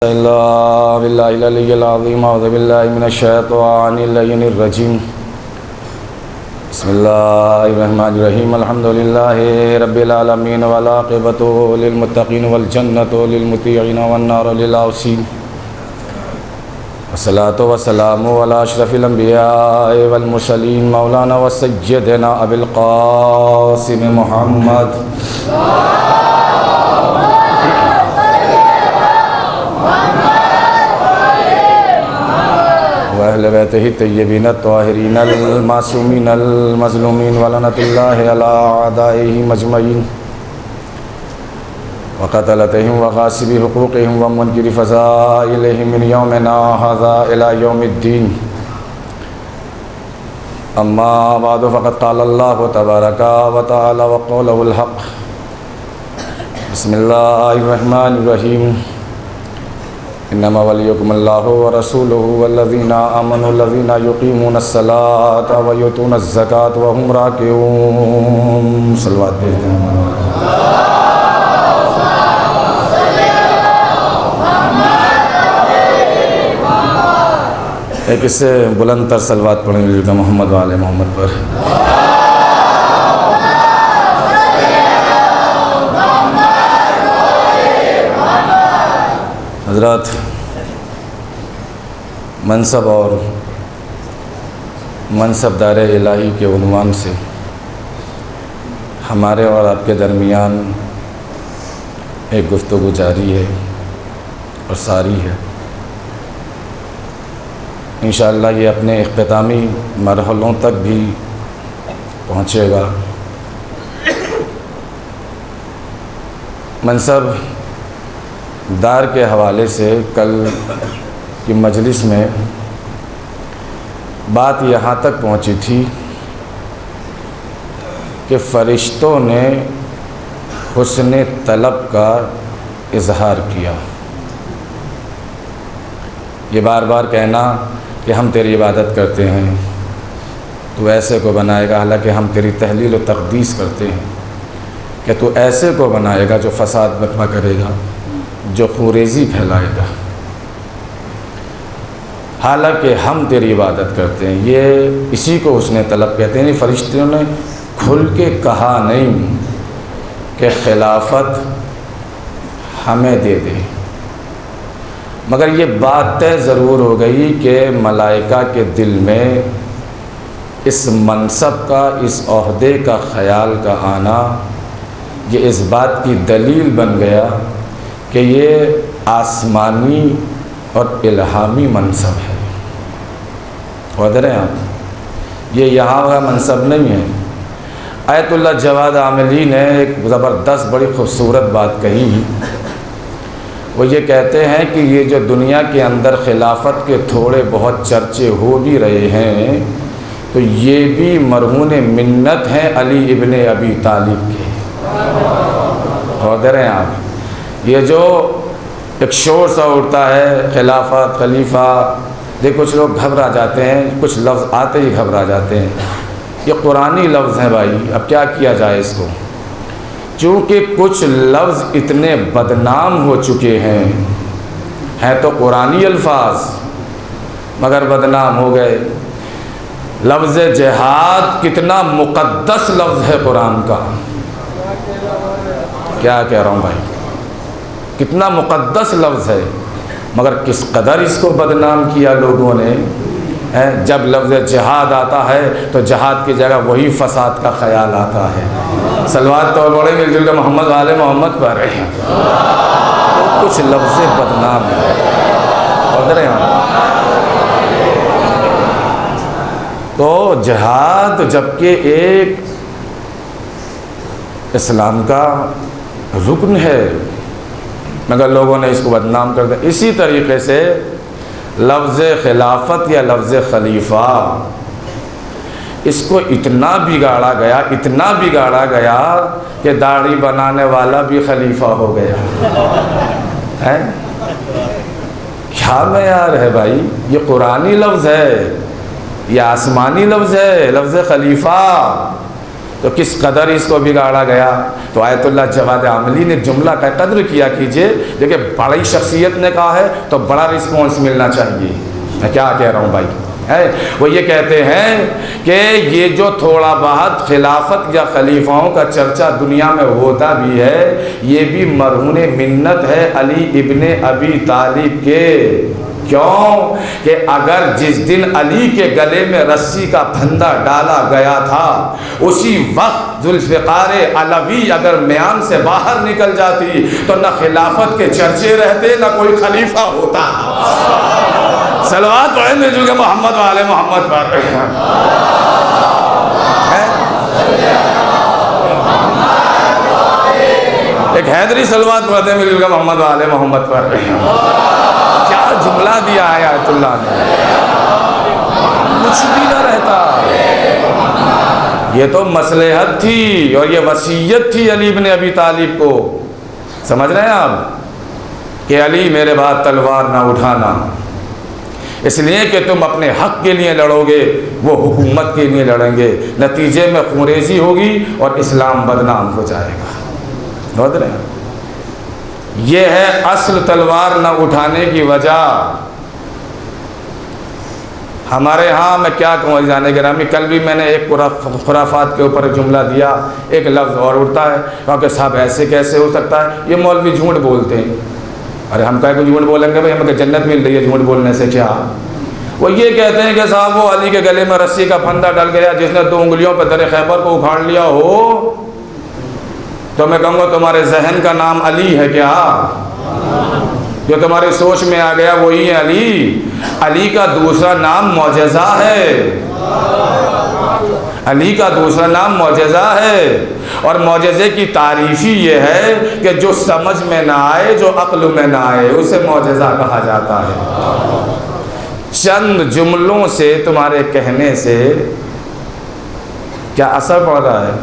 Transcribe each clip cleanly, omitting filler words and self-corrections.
اللہ باللہ العلی العظیم اعوذ باللہ من الشیطان اللعین الرجیم بسم اللہ الرحمن الرحیم الحمدللہ رب العالمین والعاقبۃ للمتقین والجنۃ للمطیعین والنار للعاصین والصلاۃ والسلام علی اشرف الانبیاء والمرسلین مولانا وسیدنا ابی القاسم محمد اہل بیتہ الطیبین الطاہرین المعصومین المظلومین ولعنۃ اللہ علی اعدائہم اجمعین وقتلتہم وغاصب حقوقہم ومنکر فضائلہم من یومنا ھذا الی یوم الدین اما بعد فقد قال اللہ تبارک وتعالی وقولہ الحق بسم اللہ الرحمن الرحیم انما ولیکم اللہ ورسولہ والذین آمنوا الذین یقیمون الصلاۃ ویؤتون الزکاۃ وہم راکعون صلوات بھیجتے ہیں ایک اس سے بلند تر صلوات پڑھیں گے محمد وآل محمد پر حضرات منصب اور منصب دار الہی کے عنوان سے ہمارے اور آپ کے درمیان ایک گفتگو جاری ہے اور ساری ہے انشاءاللہ یہ اپنے اختتامی مرحلوں تک بھی پہنچے گا منصب دار کے حوالے سے کل کی مجلس میں بات یہاں تک پہنچی تھی کہ فرشتوں نے حسن طلب کا اظہار کیا یہ بار بار کہنا کہ ہم تیری عبادت کرتے ہیں تو ایسے کو بنائے گا حالانکہ ہم تیری تحلیل و تقدیس کرتے ہیں کہ تو ایسے کو بنائے گا جو فساد برپا کرے گا جو خوریزی پھیلائے گا حالانکہ ہم تیری عبادت کرتے ہیں یہ اسی کو حسن طلب کہتے ہیں فرشتوں نے کھل کے کہا نہیں کہ خلافت ہمیں دے دے مگر یہ بات طے ضرور ہو گئی کہ ملائکہ کے دل میں اس منصب کا اس عہدے کا خیال کا آنا یہ اس بات کی دلیل بن گیا کہ یہ آسمانی اور الہامی منصب ہے قدر ہیں آپ یہ یہاں کا منصب نہیں ہے آیت اللہ جواد عاملی نے ایک زبردست بڑی خوبصورت بات کہی وہ یہ کہتے ہیں کہ یہ جو دنیا کے اندر خلافت کے تھوڑے بہت چرچے ہو بھی رہے ہیں تو یہ بھی مرہون منت ہیں علی ابن ابی طالب کے قدر ہیں آپ یہ جو ایک شور سا اٹھتا ہے خلافت خلیفہ دیکھ کچھ لوگ گھبرا جاتے ہیں کچھ لفظ آتے ہی گھبرا جاتے ہیں یہ قرآنی لفظ ہیں بھائی اب کیا کیا جائے اس کو چونکہ کچھ لفظ اتنے بدنام ہو چکے ہیں تو قرآنی الفاظ مگر بدنام ہو گئے لفظ جہاد کتنا مقدس لفظ ہے قرآن کا کیا کہہ رہا ہوں بھائی کتنا مقدس لفظ ہے مگر کس قدر اس کو بدنام کیا لوگوں نے جب لفظ جہاد آتا ہے تو جہاد کی جگہ وہی فساد کا خیال آتا ہے صلوات تو بڑے مل جل کے محمد وآل محمد پر کچھ لفظ بدنام ہے ادھر تو جہاد جبکہ ایک اسلام کا رکن ہے مگر لوگوں نے اس کو بدنام کر دیا اسی طریقے سے لفظ خلافت یا لفظ خلیفہ اس کو اتنا بگاڑا گیا کہ داڑھی بنانے والا بھی خلیفہ ہو گیا کیا معیار ہے بھائی یہ قرآنی لفظ ہے یہ آسمانی لفظ ہے لفظ خلیفہ تو کس قدر اس کو بگاڑا گیا. تو آیت اللہ جواد عاملی نے جملہ کا قدر کیا کیجئے. دیکھیں بڑی شخصیت نے کہا ہے تو بڑا رسپانس ملنا چاہیے. میں کیا کہہ رہا ہوں بھائی, وہ یہ کہتے ہیں کہ یہ جو تھوڑا بہت خلافت یا خلیفاؤں کا چرچا دنیا میں ہوتا بھی ہے, یہ بھی مرہون منت ہے علی ابن ابی طالب کے. کیوں کہ اگر جس دن علی کے گلے میں رسی کا پھندا ڈالا گیا تھا اسی وقت ذوالفقار علوی اگر میان سے باہر نکل جاتی تو نہ خلافت کے چرچے رہتے نہ کوئی خلیفہ ہوتا. صلوات پڑھیں مل جل کے محمد والے محمد پر. ایک حیدری صلوات پڑھتے ہیں مل جل کے محمد والے محمد پر. کیا جملہ دیا ہے آیت اللہ نے, کچھ بھی نہ رہتا. یہ تو مصلحت تھی اور یہ وصیت تھی علی ابن ابی طالب کو. سمجھ رہے ہیں آپ کہ علی میرے بعد تلوار نہ اٹھانا, اس لیے کہ تم اپنے حق کے لیے لڑو گے, وہ حکومت کے لیے لڑیں گے, نتیجے میں خونریزی ہوگی اور اسلام بدنام ہو جائے گا. سمجھ رہے ہیں, یہ ہے اصل تلوار نہ اٹھانے کی وجہ. ہمارے ہاں میں کیا کہوں جانے گرامی, کل بھی میں نے ایک خرافات کے اوپر جملہ دیا, ایک لفظ اور اٹھتا ہے کیونکہ صاحب ایسے کیسے ہو سکتا ہے, یہ مولوی جھوٹ بولتے ہیں. ارے ہم کہیں کہ جھوٹ بولیں گے بھائی, ہمیں جنت مل رہی ہے جھوٹ بولنے سے کیا. وہ یہ کہتے ہیں کہ صاحب وہ علی کے گلے میں رسی کا پھندا ڈل گیا جس نے 2 انگلیوں پہ در خیبر کو اکھاڑ لیا ہو, تو میں کہوں گا تمہارے ذہن کا نام علی ہے کیا؟ جو تمہاری سوچ میں آ گیا وہی ہے علی. علی کا دوسرا نام معجزہ ہے. علی کا دوسرا نام معجزہ ہے, اور معجزے کی تعریف ہی یہ ہے کہ جو سمجھ میں نہ آئے, جو عقل میں نہ آئے, اسے معجزہ کہا جاتا ہے. چند جملوں سے, تمہارے کہنے سے کیا اثر پڑ رہا ہے؟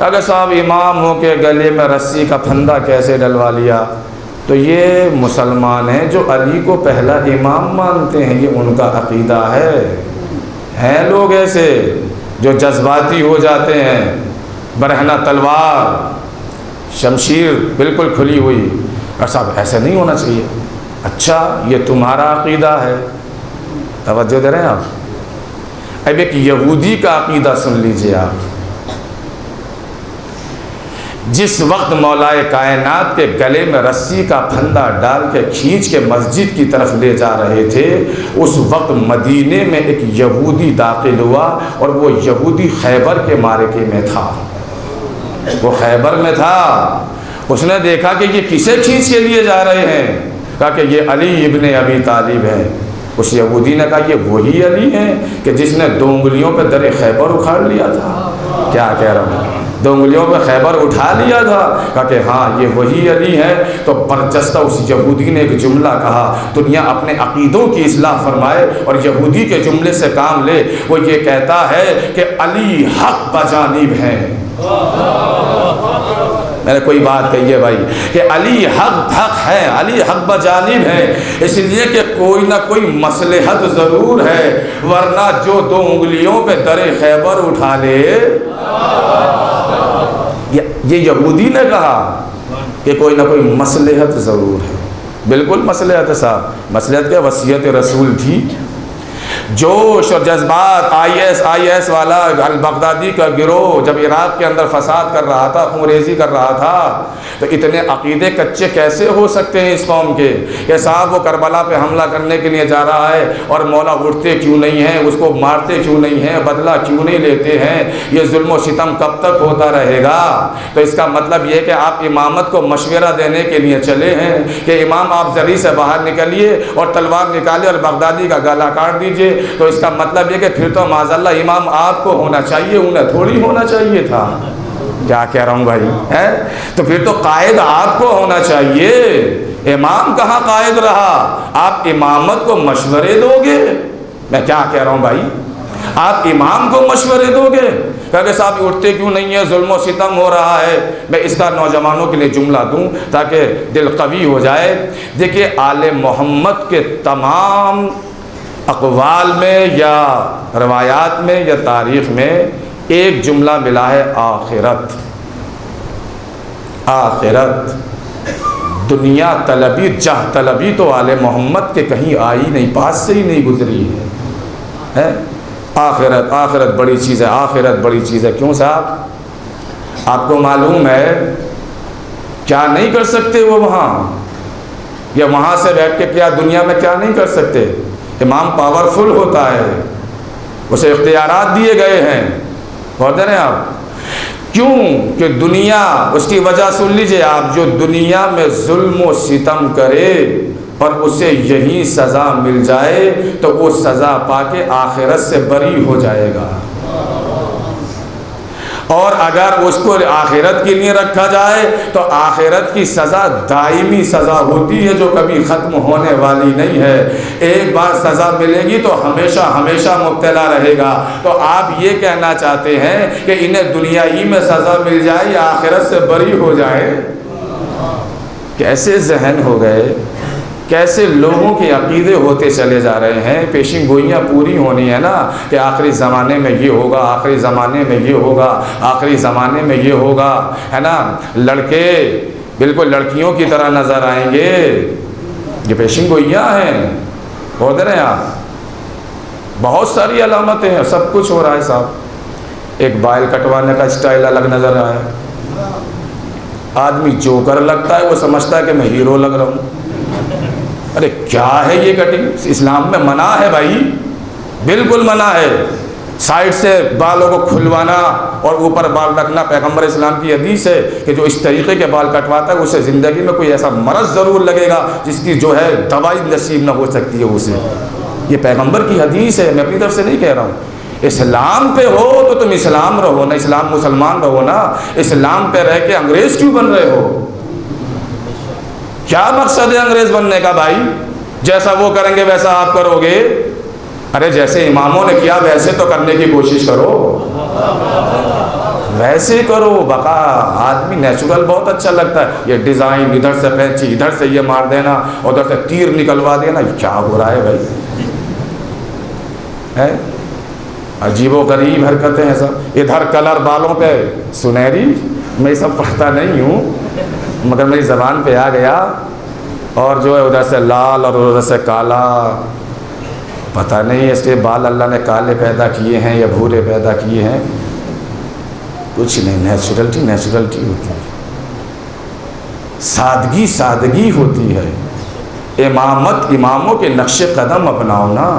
اگر صاحب امام ہو کے گلے میں رسی کا پھندا کیسے ڈلوا لیا, تو یہ مسلمان ہیں جو علی کو پہلا امام مانتے ہیں, یہ ان کا عقیدہ ہے. ہیں لوگ ایسے جو جذباتی ہو جاتے ہیں, برہنہ تلوار, شمشیر بالکل کھلی ہوئی, اور صاحب ایسے نہیں ہونا چاہیے. اچھا یہ تمہارا عقیدہ ہے, توجہ دے رہے ہیں آپ. اب ایک یہودی کا عقیدہ سن لیجئے آپ. جس وقت مولائے کائنات کے گلے میں رسی کا پھندا ڈال کے کھینچ کے مسجد کی طرف لے جا رہے تھے, اس وقت مدینے میں ایک یہودی داخل ہوا, اور وہ یہودی خیبر کے معرکے میں تھا. وہ خیبر میں تھا. اس نے دیکھا کہ یہ کسے کھینچ کے لیے جا رہے ہیں, کہا کہ یہ علی ابن ابی طالب ہے. اس یہودی نے کہا یہ وہی علی ہیں کہ جس نے 2 انگلیوں پہ در خیبر اکھاڑ لیا تھا. کیا کہہ رہا ہوں, 2 انگلیوں پہ خیبر اٹھا لیا تھا. کہا کہ ہاں یہ وہی علی ہے. تو برجستہ اس یہودی نے ایک جملہ کہا, دنیا اپنے عقیدوں کی اصلاح فرمائے اور یہودی کے جملے سے کام لے. وہ یہ کہتا ہے کہ علی حق بجانب ہیں. میں نے کوئی بات کہی ہے بھائی کہ علی حق ہے, علی حق بجانب ہے, اس لیے کہ کوئی نہ کوئی مصلحت ضرور ہے, ورنہ جو 2 انگلیوں پہ در خیبر اٹھا لے. یہ یہودی نے کہا کہ کوئی نہ کوئی مصلحت ضرور ہے. بالکل مصلحت ہے صاحب, مصلحت کے وصیت رسول تھی. جوش اور جذبات, آئی ایس والا البغدادی کا گروہ جب عراق کے اندر فساد کر رہا تھا, خونریزی کر رہا تھا, تو اتنے عقیدے کچے کیسے ہو سکتے ہیں اس قوم کے کہ صاحب وہ کربلا پہ حملہ کرنے کے لیے جا رہا ہے اور مولا اٹھتے کیوں نہیں ہیں, اس کو مارتے کیوں نہیں ہیں, بدلہ کیوں نہیں لیتے ہیں, یہ ظلم و ستم کب تک ہوتا رہے گا. تو اس کا مطلب یہ کہ آپ امامت کو مشورہ دینے کے لیے چلے ہیں کہ امام آپ زری سے باہر نکلیے اور تلوار نکالے اور بغدادی کا گلا کاٹ دیجئے. تو اس کا مطلب یہ کہ پھر تو معاذ اللہ امام آپ کو ہونا چاہیے, انہیں تھوڑی ہونا چاہیے تھا. کیا کہہ رہا ہوں بھائی, تو پھر تو قائد آپ کو ہونا چاہیے. امام کہاں قائد رہا, آپ امامت کو مشورے دو گے. میں کیا کہہ رہا ہوں بھائی, آپ امام کو مشورے دو گے کہ صاحب اٹھتے کیوں نہیں ہیں, ظلم و ستم ہو رہا ہے. میں اس کا نوجوانوں کے لیے جملہ دوں تاکہ دل قوی ہو جائے. دیکھیے آل محمد کے تمام اقوال میں یا روایات میں یا تاریخ میں ایک جملہ ملا ہے آخرت. آخرت. دنیا طلبی جاہ طلبی تو آل محمد کے کہیں آئی نہیں، پاس سے ہی نہیں گزری ہے. آخرت، آخرت بڑی چیز ہے، آخرت بڑی چیز ہے. کیوں صاحب؟ آپ کو معلوم ہے کیا نہیں کر سکتے وہ وہاں، یا وہاں سے بیٹھ کے کیا دنیا میں کیا نہیں کر سکتے؟ امام پاورفل ہوتا ہے، اسے اختیارات دیے گئے ہیں. بولتے ہیں آپ کیوں کہ دنیا، اس کی وجہ سن لیجئے آپ، جو دنیا میں ظلم و ستم کرے اور اسے یہی سزا مل جائے تو وہ سزا پا کے آخرت سے بری ہو جائے گا. اور اگر اس کو آخرت کے لیے رکھا جائے تو آخرت کی سزا دائمی سزا ہوتی ہے جو کبھی ختم ہونے والی نہیں ہے. ایک بار سزا ملے گی تو ہمیشہ ہمیشہ مبتلا رہے گا. تو آپ یہ کہنا چاہتے ہیں کہ انہیں دنیا ہی میں سزا مل جائے یا آخرت سے بری ہو جائے؟ کیسے ذہن ہو گئے، کیسے لوگوں کے عقیدے ہوتے چلے جا رہے ہیں. پیشین گوئیاں پوری ہونی ہے نا کہ آخری زمانے میں یہ ہوگا، آخری زمانے میں یہ ہوگا، آخری زمانے میں یہ ہوگا، ہے نا. لڑکے بالکل لڑکیوں کی طرح نظر آئیں گے. یہ پیشین گوئیاں ہیں. بول رہے ہیں آپ، بہت ساری علامتیں ہیں، سب کچھ ہو رہا ہے صاحب. ایک بال کٹوانے کا اسٹائل الگ نظر آیا ہے. آدمی جوکر لگتا ہے، وہ سمجھتا ہے کہ میں ہیرو لگ رہا ہوں. ارے کیا ہے یہ کٹنگ؟ اسلام میں منع ہے بھائی، بالکل منع ہے. سائڈ سے بالوں کو کھلوانا اور اوپر بال رکھنا، پیغمبر اسلام کی حدیث ہے کہ جو اس طریقے کے بال کٹواتا ہے اسے زندگی میں کوئی ایسا مرض ضرور لگے گا جس کی جو ہے دوائی نصیب نہ ہو سکتی ہے اسے. یہ پیغمبر کی حدیث ہے، میں اپنی طرف سے نہیں کہہ رہا ہوں. اسلام پہ ہو تو تم اسلام رہو نا، اسلام مسلمان رہو نا. اسلام پہ رہ کے انگریز کیوں بن رہے ہو؟ کیا مقصد ہے انگریز بننے کا بھائی؟ جیسا وہ کریں گے ویسا آپ کرو گے. ارے جیسے اماموں نے کیا ویسے تو کرنے کی کوشش کرو، ویسے کرو. بقا آدمی نیچرل بہت اچھا لگتا ہے. یہ ڈیزائن ادھر سے پینچی، ادھر سے یہ مار دینا، ادھر سے تیر نکلوا دینا، کیا ہو رہا ہے بھائی؟ ہے عجیب و غریب حرکتیں ہیں سب. ادھر کلر بالوں پہ سنہری، میں یہ سب پڑھتا نہیں ہوں مگر میری زبان پہ آ گیا. اور جو ہے ادھر سے لال اور ادھر سے کالا، پتہ نہیں اس کے بال اللہ نے کالے پیدا کیے ہیں یا بھورے پیدا کیے ہیں. کچھ نہیں، نیچرلٹی نیچرلٹی ہوتی ہے، سادگی سادگی ہوتی ہے. امامت اماموں کے نقش قدم اپناؤ نا.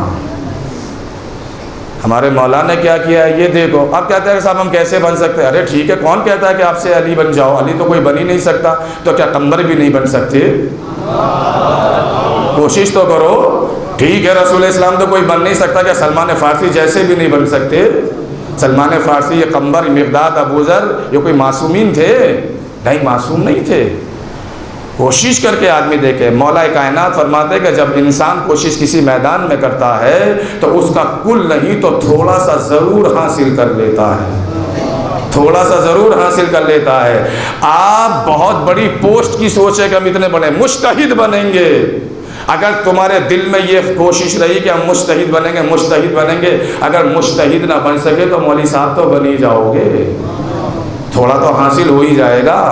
ہمارے مولا نے کیا کیا ہے یہ دیکھو. آپ کہتے ہیں کہ صاحب ہم کیسے بن سکتے ہیں؟ ارے ٹھیک ہے، کون کہتا ہے کہ آپ سے علی بن جاؤ؟ علی تو کوئی بن ہی نہیں سکتا، تو کیا قمر بھی نہیں بن سکتے؟ کوشش تو کرو. ٹھیک ہے، رسول اسلام تو کوئی بن نہیں سکتا، کیا سلمان فارسی جیسے بھی نہیں بن سکتے؟ سلمان فارسی، یہ قمر، مقداد، ابو ذر، یہ کوئی معصومین تھے؟ نہیں، معصوم نہیں تھے. کوشش کر کے آدمی دیکھے. مولا کائنات فرماتے کہ جب انسان کوشش کسی میدان میں کرتا ہے تو اس کا کل نہیں تو تھوڑا سا ضرور حاصل کر لیتا ہے، تھوڑا سا ضرور حاصل کر لیتا ہے. آپ بہت بڑی پوسٹ کی سوچ ہے کہ ہم اتنے بڑے مجتہد بنیں گے. اگر تمہارے دل میں یہ کوشش رہی کہ ہم مجتہد بنیں گے، مجتہد بنیں گے، اگر مجتہد نہ بن سکے تو مولوی صاحب تو بن ہی جاؤ گے، تھوڑا تو حاصل ہو ہی جائے گا.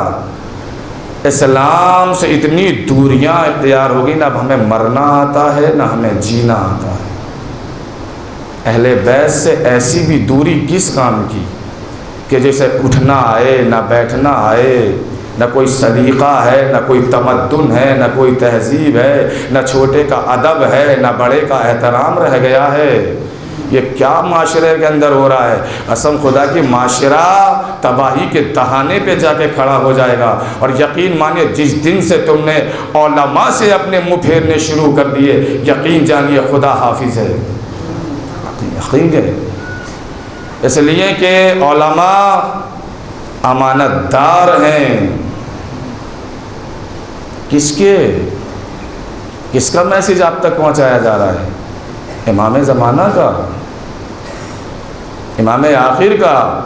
اسلام سے اتنی دوریاں اختیار ہو گئی، نہ اب ہمیں مرنا آتا ہے نہ ہمیں جینا آتا ہے. اہل بیت سے ایسی بھی دوری کس کام کی کہ جیسے اٹھنا آئے نہ بیٹھنا آئے، نہ کوئی سلیقہ ہے، نہ کوئی تمدن ہے، نہ کوئی تہذیب ہے، نہ چھوٹے کا ادب ہے، نہ بڑے کا احترام رہ گیا ہے. یہ کیا معاشرے کے اندر ہو رہا ہے؟ قسم خدا کی معاشرہ تباہی کے دہانے پہ جا کے کھڑا ہو جائے گا. اور یقین مانیے جس دن سے تم نے علماء سے اپنے منہ پھیرنے شروع کر دیے، یقین جانیے خدا حافظ ہے، یقین ہے. اس لیے کہ علماء امانت دار ہیں. کس کا میسج آپ تک پہنچایا جا رہا ہے؟ امام زمانہ کا، امام آخر کا.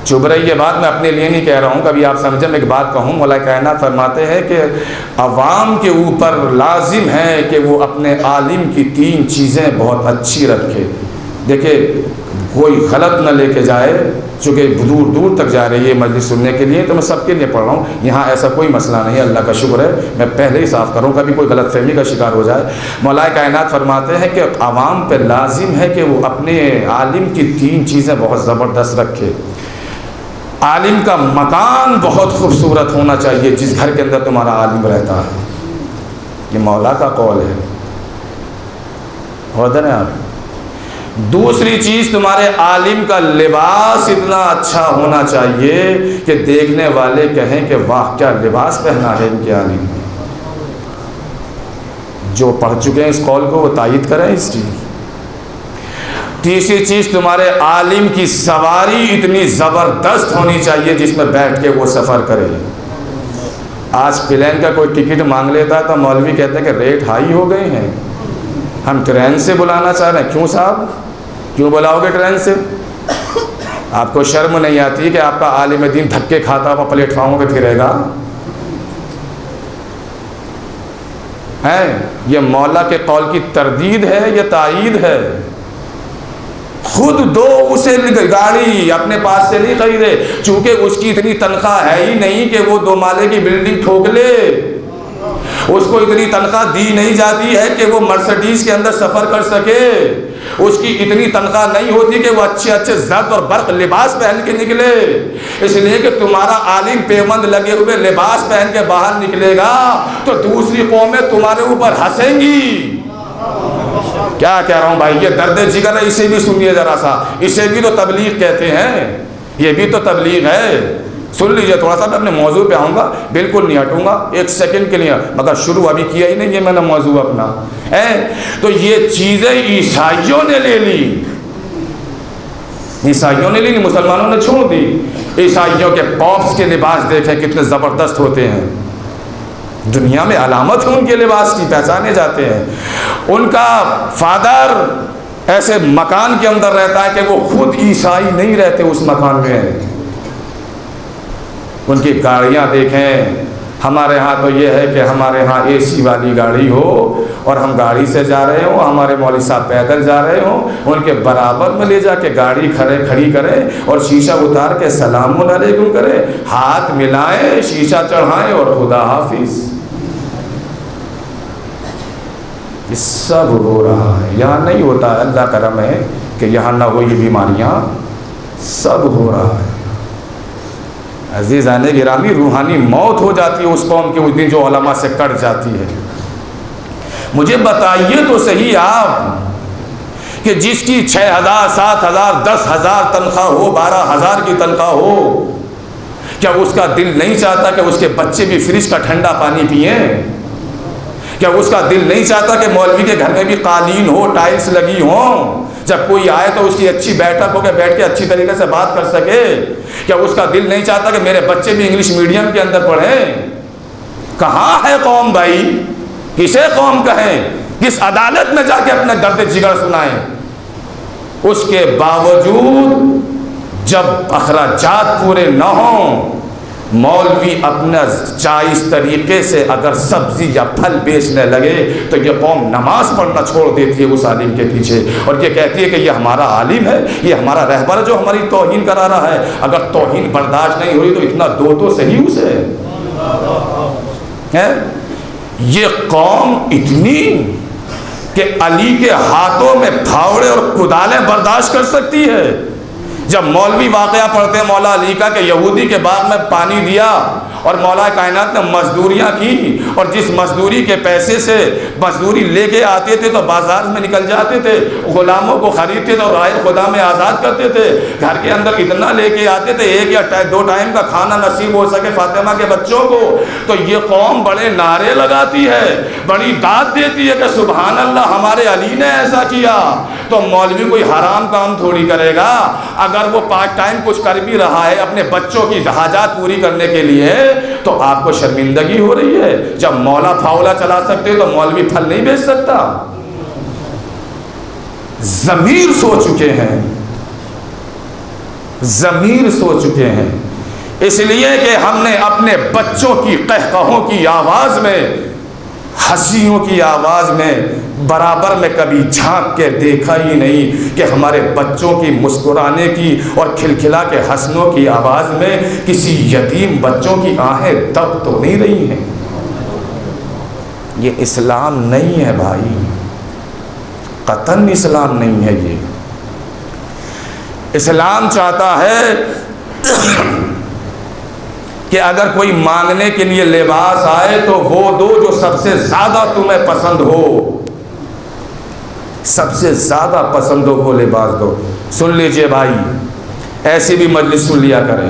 چبھ رہی یہ بات میں اپنے لیے نہیں کہہ رہا ہوں، کبھی آپ سمجھیں. میں ایک بات کہوں، مولا کائنات فرماتے ہیں کہ عوام کے اوپر لازم ہے کہ وہ اپنے عالم کی 3 چیزیں بہت اچھی رکھے. دیکھیں کوئی غلط نہ لے کے جائے، چونکہ دور دور تک جا رہی ہے مجلس سننے کے لیے، تو میں سب کے لیے پڑھ رہا ہوں، یہاں ایسا کوئی مسئلہ نہیں ہے، اللہ کا شکر ہے، میں پہلے ہی صاف کروں، کبھی کوئی غلط فہمی کا شکار ہو جائے۔ مولا کائنات فرماتے ہیں کہ عوام پہ لازم ہے کہ وہ اپنے عالم کی 3 چیزیں بہت زبردست رکھے۔ عالم کا مکان بہت خوبصورت ہونا چاہیے، جس گھر کے اندر تمہارا عالم رہتا ہے، یہ مولا کا قول ہے، ادھر ہیں آپ۔ دوسری چیز، تمہارے عالم کا لباس اتنا اچھا ہونا چاہیے کہ دیکھنے والے کہیں کہ واہ کیا لباس پہنا ہے ان کے عالم نے۔ جو پڑھ چکے ہیں اس قول کو وہ تائید کریں اس چیز۔ تیسری چیز، تمہارے عالم کی سواری اتنی زبردست ہونی چاہیے جس میں بیٹھ کے وہ سفر کرے۔ آج پلین کا کوئی ٹکٹ مانگ لیتا ہے تو مولوی کہتے ہیں کہ ریٹ ہائی ہو گئے ہیں، ہم ٹرین سے بلانا چاہ رہے ہیں۔ کیوں صاحب، کیوں بلاؤ گے ٹرین سے؟ آپ کو شرم نہیں آتی کہ آپ کا عالم دین دھکے کھاتا ہوا پلیٹ فارموں پہ پھرے گا؟ یہ مولا کے قول کی تردید ہے یا تائید ہے؟ خود دو اسے گاڑی اپنے پاس سے نہیں خریدے، چونکہ اس کی اتنی تنخواہ ہے ہی نہیں کہ وہ 2 مالے کی بلڈنگ ٹھوک لے، اس کو اتنی تنخواہ دی نہیں جاتی ہے کہ وہ مرسڈیز کے اندر سفر کر سکے، اس کی اتنی تنخواہ نہیں ہوتی کہ وہ اچھے اچھے زرد اور برق لباس پہن کے نکلے۔ اس لیے کہ تمہارا عالم پیوند لگے ہوئے لباس پہن کے باہر نکلے گا تو دوسری قومیں تمہارے اوپر ہنسیں گی۔ کیا کہہ رہا ہوں بھائی، یہ درد جگر ہے، اسے بھی سنیے ذرا سا، اسے بھی تو تبلیغ کہتے ہیں، یہ بھی تو تبلیغ ہے۔ سن لیجئے تھوڑا سا، میں اپنے موضوع پہ آؤں گا، بالکل نہیں ہٹوں گا 1 سیکنڈ کے لیے، مگر شروع ابھی کیا ہی نہیں، یہ میں نے موضوع اپنا ہے۔ تو یہ چیزیں عیسائیوں نے لے لی، عیسائیوں نے لی، مسلمانوں نے چھوڑ دی۔ عیسائیوں کے پاپس کے لباس دیکھیں کتنے زبردست ہوتے ہیں، دنیا میں علامت ہے ان کے لباس کی، پہچانے جاتے ہیں۔ ان کا فادر ایسے مکان کے اندر رہتا ہے کہ وہ خود عیسائی نہیں رہتے اس مکان میں، ان کی گاڑیاں دیکھیں۔ ہمارے ہاں تو یہ ہے کہ ہمارے ہاں اے سی والی گاڑی ہو اور ہم گاڑی سے جا رہے ہوں، ہمارے مولوی صاحب پیدل جا رہے ہوں، ان کے برابر میں لے جا کے گاڑی کھڑی کریں اور شیشہ اتار کے سلام علیکم کریں، ہاتھ ملائیں، شیشہ چڑھائیں اور خدا حافظ۔ یہ سب ہو رہا ہے، یہاں نہیں ہوتا ہے، اللہ کرم ہے کہ یہاں نہ ہو یہ بیماریاں، سب ہو رہا ہے۔ عزیزان گرامی، روحانی موت ہو جاتی ہے اس قوم کے اس دن جو علماء سے کٹ جاتی ہے۔ مجھے بتائیے تو صحیح آپ کہ جس کی 6,000 7,000 10,000 تنخواہ ہو، 12,000 کی تنخواہ ہو، کیا اس کا دل نہیں چاہتا کہ اس کے بچے بھی فریج کا ٹھنڈا پانی پئیں؟ کیا اس کا دل نہیں چاہتا کہ مولوی کے گھر میں بھی قالین ہو، ٹائلز لگی ہوں، جب کوئی آئے تو اس کی اچھی بیٹھک ہو کے بیٹھ کے اچھی طریقے سے بات کر سکے؟ کیا اس کا دل نہیں چاہتا کہ میرے بچے بھی انگلش میڈیم کے اندر پڑھیں؟ کہاں ہے قوم بھائی؟ کسے قوم کہیں؟ کس عدالت میں جا کے اپنے درد جگر سنائیں؟ اس کے باوجود جب اخراجات پورے نہ ہوں، مولوی اپنا جائز طریقے سے اگر سبزی یا پھل بیچنے لگے تو یہ قوم نماز پڑھنا چھوڑ دیتی ہے اس عالم کے پیچھے، اور یہ کہتی ہے کہ یہ ہمارا عالم ہے، یہ ہمارا رہبر ہے جو ہماری توہین کرا رہا ہے۔ اگر توہین برداشت نہیں ہوئی تو اتنا دو تو صحیح اسے ہے۔ یہ قوم اتنی کہ علی کے ہاتھوں میں پھاوڑے اور کدالیں برداشت کر سکتی ہے۔ جب مولوی واقعہ پڑھتے ہیں مولا علی کا کہ یہودی کے باغ میں پانی دیا اور مولا کائنات نے مزدوریاں کی، اور جس مزدوری کے پیسے سے مزدوری لے کے آتے تھے تو بازار میں نکل جاتے تھے، غلاموں کو خریدتے تھے اور رائے خدا میں آزاد کرتے تھے، گھر کے اندر اتنا لے کے آتے تھے 1 یا 2 ٹائم کا کھانا نصیب ہو سکے فاطمہ کے بچوں کو، تو یہ قوم بڑے نعرے لگاتی ہے، بڑی داد دیتی ہے کہ سبحان اللہ ہمارے علی نے ایسا کیا۔ تو مولوی کوئی حرام کام تھوڑی کرے گا، اگر وہ پارٹ ٹائم کچھ کر بھی رہا ہے اپنے بچوں کی حاجات پوری کرنے کے لیے تو آپ کو شرمندگی ہو رہی ہے۔ جب مولا پھاولا چلا سکتے تو مولوی پھل نہیں بیچ سکتا۔ ضمیر سو چکے ہیں، ضمیر سو چکے ہیں، اس لیے کہ ہم نے اپنے بچوں کی قہقہوں کی آواز میں ہنسیوں کی آواز میں برابر میں کبھی جھانک کے دیکھا ہی نہیں کہ ہمارے بچوں کی مسکرانے کی اور کھلکھلا کے ہنسنوں کی آواز میں کسی یتیم بچوں کی آہیں دب تو نہیں رہی ہیں؟ یہ اسلام نہیں ہے بھائی، قطعاً اسلام نہیں ہے۔ یہ اسلام چاہتا ہے کہ اگر کوئی مانگنے کے لیے لباس آئے تو وہ دو جو سب سے زیادہ تمہیں پسند ہو، سب سے زیادہ پسند ہو وہ لباس دو۔ سن لیجئے بھائی، ایسی بھی مجلس سن لیا کریں،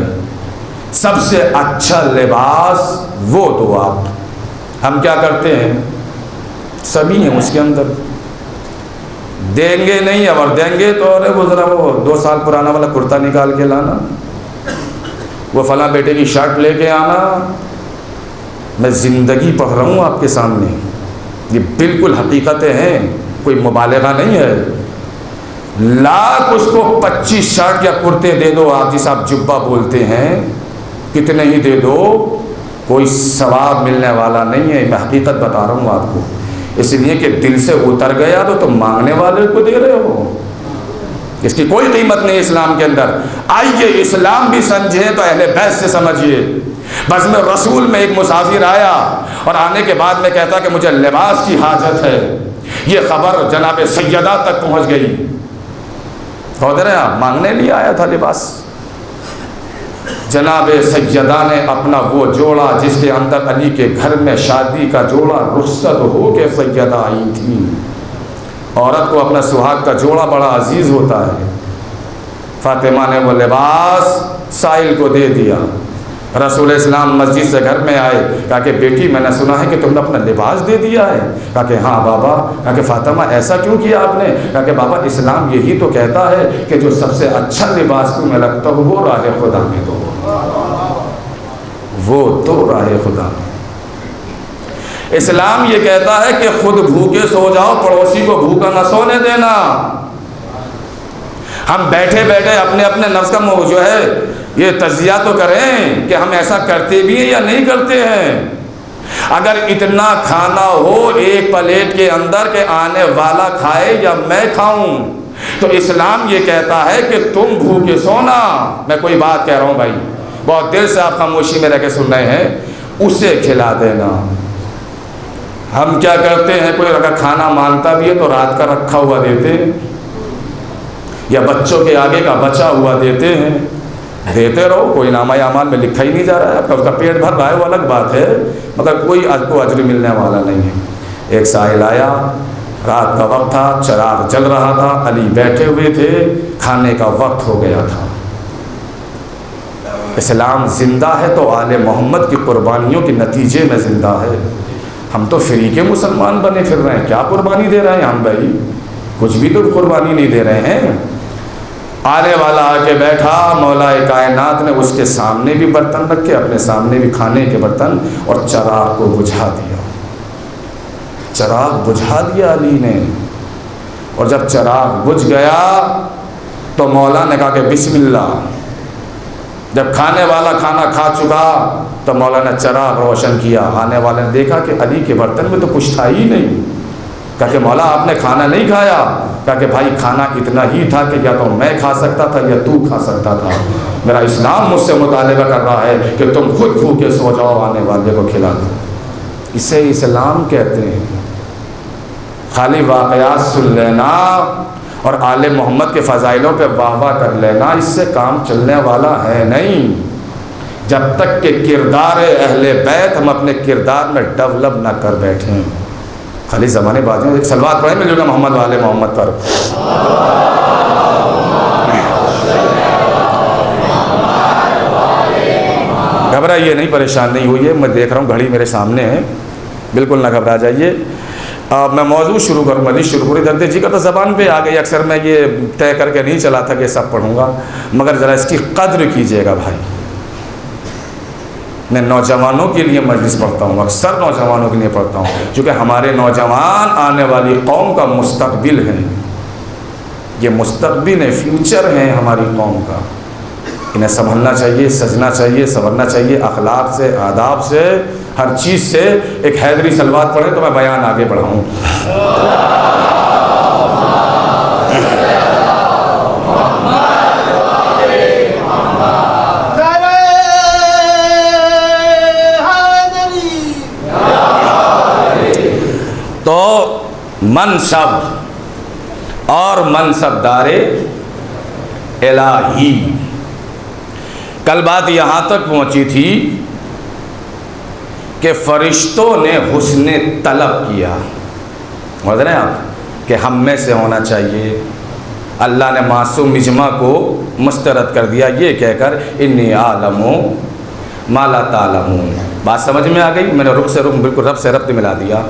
سب سے اچھا لباس وہ دو آپ۔ ہم کیا کرتے ہیں، سبھی ہیں اس کے اندر، دیں گے نہیں، اور دیں گے تو ارے وہ ذرا وہ 2 سال پرانا والا کرتا نکال کے لانا، وہ فلاں بیٹے کی شرٹ لے کے آنا۔ میں زندگی پڑھ رہا ہوں آپ کے سامنے، یہ بالکل حقیقتیں ہیں، کوئی مبالغہ نہیں ہے۔ لاکھ اس کو 25 شرٹ یا کرتے دے دو آپ، جس آپ جبہ بولتے ہیں، کتنے ہی دے دو، کوئی ثواب ملنے والا نہیں ہے۔ میں حقیقت بتا رہا ہوں آپ کو، اس لیے کہ دل سے اتر گیا تو تم مانگنے والے کو دے رہے ہو، اس کی کوئی قیمت نہیں اسلام کے اندر۔ آئیے اسلام بھی سمجھیں تو اہل بیت سے سمجھیے۔ بس میں رسول میں ایک مسافر آیا اور آنے کے بعد میں کہتا کہ مجھے لباس کی حاجت ہے، یہ خبر جناب سیدہ تک پہنچ گئی۔ مانگنے لیے آیا تھا لباس، جناب سیدہ نے اپنا وہ جوڑا جس کے اندر علی کے گھر میں شادی کا جوڑا رخصت ہو کے سیدہ آئی تھی۔ عورت کو اپنا سہاگ کا جوڑا بڑا عزیز ہوتا ہے۔ فاطمہ نے وہ لباس سائل کو دے دیا۔ رسول اسلام مسجد سے گھر میں آئے، کہا کہ بیٹی میں نے سنا ہے کہ تم نے اپنا لباس دے دیا ہے۔ کہا کہ ہاں بابا۔ کہا کہ فاطمہ ایسا کیوں کیا آپ نے؟ کہا کہ بابا اسلام یہی تو کہتا ہے کہ جو سب سے اچھا لباس تمہیں لگتا ہو وہ راہ خدا میں دو، وہ تو راہ خدا میں۔ اسلام یہ کہتا ہے کہ خود بھوکے سو جاؤ، پڑوسی کو بھوکا نہ سونے دینا۔ ہم بیٹھے بیٹھے اپنے اپنے نفس کا جو ہے یہ تجزیہ تو کریں کہ ہم ایسا کرتے بھی ہیں یا نہیں کرتے ہیں۔ اگر اتنا کھانا ہو ایک پلیٹ کے اندر کہ آنے والا کھائے یا میں کھاؤں، تو اسلام یہ کہتا ہے کہ تم بھوکے سونا۔ میں کوئی بات کہہ رہا ہوں بھائی، بہت دیر سے آپ خاموشی میں رہ کے سن رہے ہیں، اسے کھلا دینا۔ ہم کیا کرتے ہیں، کوئی اگر کھانا مانگتا بھی ہے تو رات کا رکھا ہوا دیتے ہیں، یا بچوں کے آگے کا بچا ہوا دیتے ہیں۔ دیتے رہو، کوئی نامہ اعمال میں لکھا ہی نہیں جا رہا ہے، اس کا پیٹ بھر رہا ہے وہ الگ بات ہے، مگر کوئی آپ کو اجر ملنے والا نہیں ہے۔ ایک سائل آیا، رات کا وقت تھا، چراغ جل رہا تھا، علی بیٹھے ہوئے تھے، کھانے کا وقت ہو گیا تھا۔ اسلام زندہ ہے تو آل محمد کی قربانیوں کے نتیجے میں زندہ ہے۔ ہم تو فری کے مسلمان بنے پھر رہے ہیں، کیا قربانی دے رہے ہیں ہم بھائی؟ کچھ بھی تو قربانی نہیں دے رہے ہیں۔ آنے والا آ کے بیٹھا، مولا کائنات نے اس کے سامنے بھی برتن رکھے، اپنے سامنے بھی کھانے کے برتن، اور چراغ کو بجھا دیا۔ چراغ بجھا دیا علی نے، اور جب چراغ بجھ گیا تو مولا نے کہا کہ بسم اللہ۔ جب کھانے والا کھانا کھا چکا تو مولا نے چراغ روشن کیا۔ آنے والے نے دیکھا کہ علی کے برتن میں تو کچھ تھا ہی نہیں۔ کہا کہ مولا آپ نے کھانا نہیں کھایا؟ کہا کہ بھائی کھانا اتنا ہی تھا کہ یا تو میں کھا سکتا تھا یا تو کھا سکتا تھا۔ میرا اسلام مجھ سے مطالبہ کر رہا ہے کہ تم خود بھوکے سو جاؤ، آنے والے کو کھلا دو۔ اسے اسلام کہتے ہیں۔ خالی واقعات سن لینا اور آل محمد کے فضائلوں پہ واہ واہ کر لینا، اس سے کام چلنے والا ہے نہیں۔ جب تک کہ کردار اہل بیت ہم اپنے کردار میں ڈیولپ نہ کر بیٹھیں۔ خالی زمانے بازی ایک سلوات پڑھیں مل جائے گا محمد والے محمد پر۔ گھبرائیے نہیں، پریشان نہیں ہوئیے، میں دیکھ رہا ہوں گھڑی میرے سامنے ہے، بالکل نہ گھبرا جائیے۔ میں موضوع شروع کروں گا، نہیں شروع پوری درد جی کا تو زبان پہ آ گئی، اکثر میں یہ طے کر کے نہیں چلا تھا کہ سب پڑھوں گا، مگر ذرا اس کی قدر کیجیے گا بھائی۔ میں نوجوانوں کے لیے مجلس پڑھتا ہوں، اکثر نوجوانوں کے لیے پڑھتا ہوں، چونکہ ہمارے نوجوان آنے والی قوم کا مستقبل ہیں، یہ مستقبل ہے، فیوچر ہے ہماری قوم کا۔ انہیں سنبھلنا چاہیے، سجنا چاہیے، سنورنا چاہیے، اخلاق سے، آداب سے، ہر چیز سے۔ ایک حیدری صلوات پڑھیں تو میں بیان آگے بڑھاؤں۔ تو منصب اور منصب دار الہی، کل بات یہاں تک پہنچی تھی کہ فرشتوں نے حسن طلب کیا، سمجھ رہے ہیں آپ، کہ ہم میں سے ہونا چاہیے۔ اللہ نے معصوم اجماع کو مسترد کر دیا یہ کہہ کر انی عالم ما لا تعلمون۔ بات سمجھ میں آ گئی؟ میں نے رخ سے رخ بالکل رب سے ربط ملا دیا۔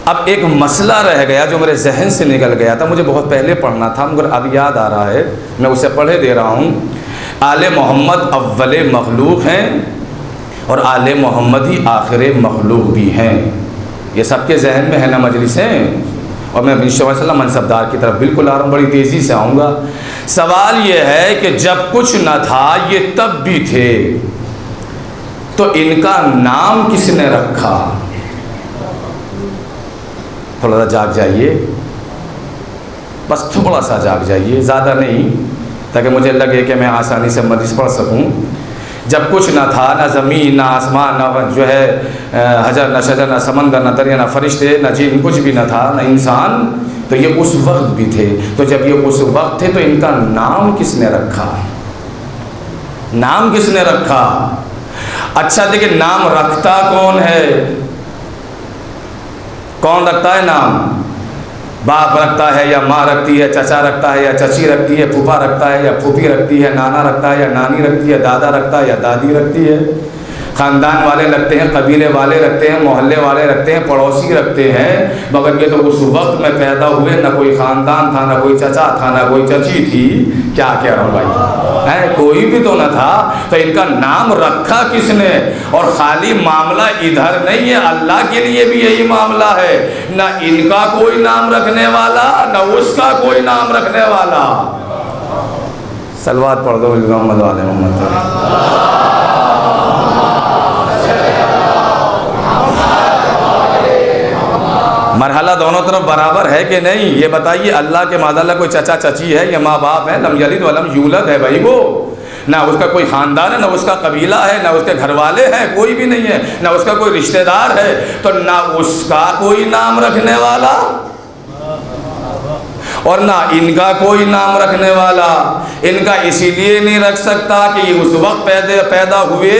اب ایک مسئلہ رہ گیا جو میرے ذہن سے نکل گیا تھا، مجھے بہت پہلے پڑھنا تھا مگر اب یاد آ رہا ہے، میں اسے پڑھے دے رہا ہوں۔ آل محمد اول مخلوق ہیں اور آل محمد ہی آخر مخلوق بھی ہیں، یہ سب کے ذہن میں ہے نا مجلسیں؟ اور میں انشاءاللہ منصبدار کی طرف بالکل آ رہا ہوں، بڑی تیزی سے آؤں گا۔ سوال یہ ہے کہ جب کچھ نہ تھا یہ تب بھی تھے، تو ان کا نام کس نے رکھا؟ تھوڑا سا جاگ جائیے، بس تھوڑا سا جاگ جائیے، زیادہ نہیں، تاکہ مجھے لگے کہ میں آسانی سے مجلس پڑھ سکوں۔ جب کچھ نہ تھا، نہ زمین، نہ آسمان، نہ جو ہے حجر، نہ شجر، نہ سمندر، نہ دریا، نہ فرشتے، نہ جن، کچھ بھی نہ تھا، نہ انسان، تو یہ اس وقت بھی تھے۔ تو جب یہ اس وقت تھے تو ان کا نام کس نے رکھا؟ نام کس نے رکھا؟ اچھا دیکھیں، نام رکھتا کون ہے؟ کون رکھتا ہے نام؟ باپ رکھتا ہے یا ماں رکھتی ہے، چچا رکھتا ہے یا چچی رکھتی ہے، پھوپھا رکھتا ہے یا پھوپھی رکھتی ہے، نانا رکھتا ہے یا نانی رکھتی ہے، دادا رکھتا ہے یا دادی رکھتی ہے، خاندان والے رکھتے ہیں، قبیلے والے رکھتے ہیں، محلے والے رکھتے ہیں، پڑوسی رکھتے ہیں، مگر یہ تو اس وقت میں پیدا ہوئے، نہ کوئی خاندان تھا، نہ کوئی چچا تھا، نہ کوئی چچی تھی، کیا کہہ رہا ہوں بھائی، ہے کوئی بھی تو نہ تھا، تو ان کا نام رکھا کس نے؟ اور خالی معاملہ ادھر نہیں ہے، اللہ کے لیے بھی یہی معاملہ ہے، نہ ان کا کوئی نام رکھنے والا، نہ اس کا کوئی نام رکھنے والا۔ صلوات پڑھ دو محمد والے محمد۔ مرحلہ دونوں طرف برابر ہے کہ نہیں یہ بتائیے؟ اللہ کے معاذ کوئی چچا چچی ہے یا ماں باپ ہے؟ لم یلد ولم یولد ہے بھائی، وہ نہ اس کا کوئی خاندان ہے، نہ اس کا قبیلہ ہے، نہ اس کے گھر والے ہیں، کوئی بھی نہیں ہے، نہ اس کا کوئی رشتہ دار ہے، تو نہ اس کا کوئی نام رکھنے والا اور نہ ان کا کوئی نام رکھنے والا۔ ان کا اسی لیے نہیں رکھ سکتا کہ یہ اس وقت پیدا ہوئے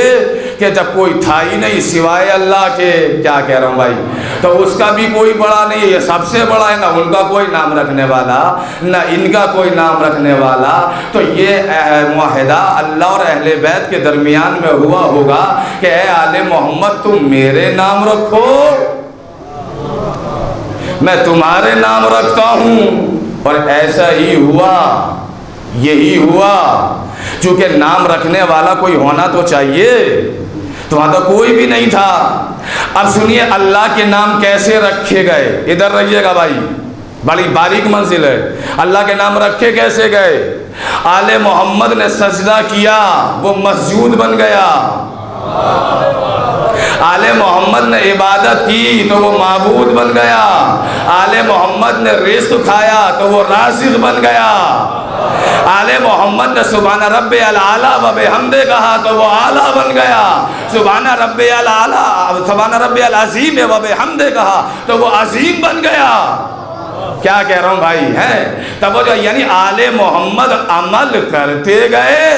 کہ جب کوئی تھا ہی نہیں سوائے اللہ کے۔ کیا کہہ رہا ہوں بھائی؟ تو اس کا بھی کوئی بڑا نہیں ہے، یہ سب سے بڑا ہے، نہ ان کا کوئی نام رکھنے والا، نہ ان کا کوئی نام رکھنے والا۔ تو یہ معاہدہ اللہ اور اہل بیت کے درمیان میں ہوا ہوگا کہ اے آل محمد تم میرے نام رکھو، میں تمہارے نام رکھتا ہوں۔ اور ایسا ہی ہوا، یہی ہوا، چونکہ نام رکھنے والا کوئی ہونا تو چاہیے، تو وہاں تو کوئی بھی نہیں تھا۔ اب سنیے اللہ کے نام کیسے رکھے گئے، ادھر رہیے گا بھائی، بڑی باریک منزل ہے۔ اللہ کے نام رکھے کیسے گئے؟ آل محمد نے سجدہ کیا، وہ مسجود بن گیا۔ آل محمد نے عبادت کی تو وہ معبود بن گیا۔ آل محمد نے رزق کھایا تو وہ رازق بن گیا۔ آل محمد نے سبحان ربی العالی و بحمدہ کہا تو وہ اعلیٰ بن گیا۔ سبحان ربی العالی، سبحان ربی العظیم و بحمدہ کہا تو وہ عظیم بن گیا۔ کیا کہہ رہا ہوں بھائی؟ ہے تب وہ جو یعنی آل محمد عمل کرتے گئے،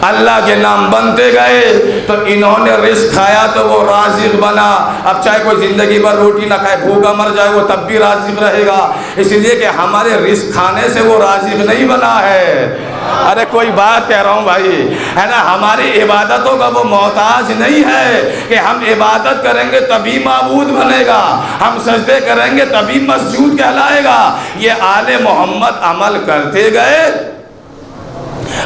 اللہ کے نام بنتے گئے، تو انہوں نے رزق کھایا تو وہ رازق بنا۔ اب چاہے کوئی زندگی بھر روٹی نہ کھائے، بھوکا مر جائے، وہ تب بھی رازق رہے گا، اس لیے کہ ہمارے رزق کھانے سے وہ رازق نہیں بنا ہے۔ ارے کوئی بات کہہ رہا ہوں بھائی، ہے نا، ہماری عبادتوں کا وہ محتاج نہیں ہے کہ ہم عبادت کریں گے تبھی معبود بنے گا، ہم سجدے کریں گے تبھی مسجود کہلائے گا۔ یہ آل محمد عمل کرتے گئے،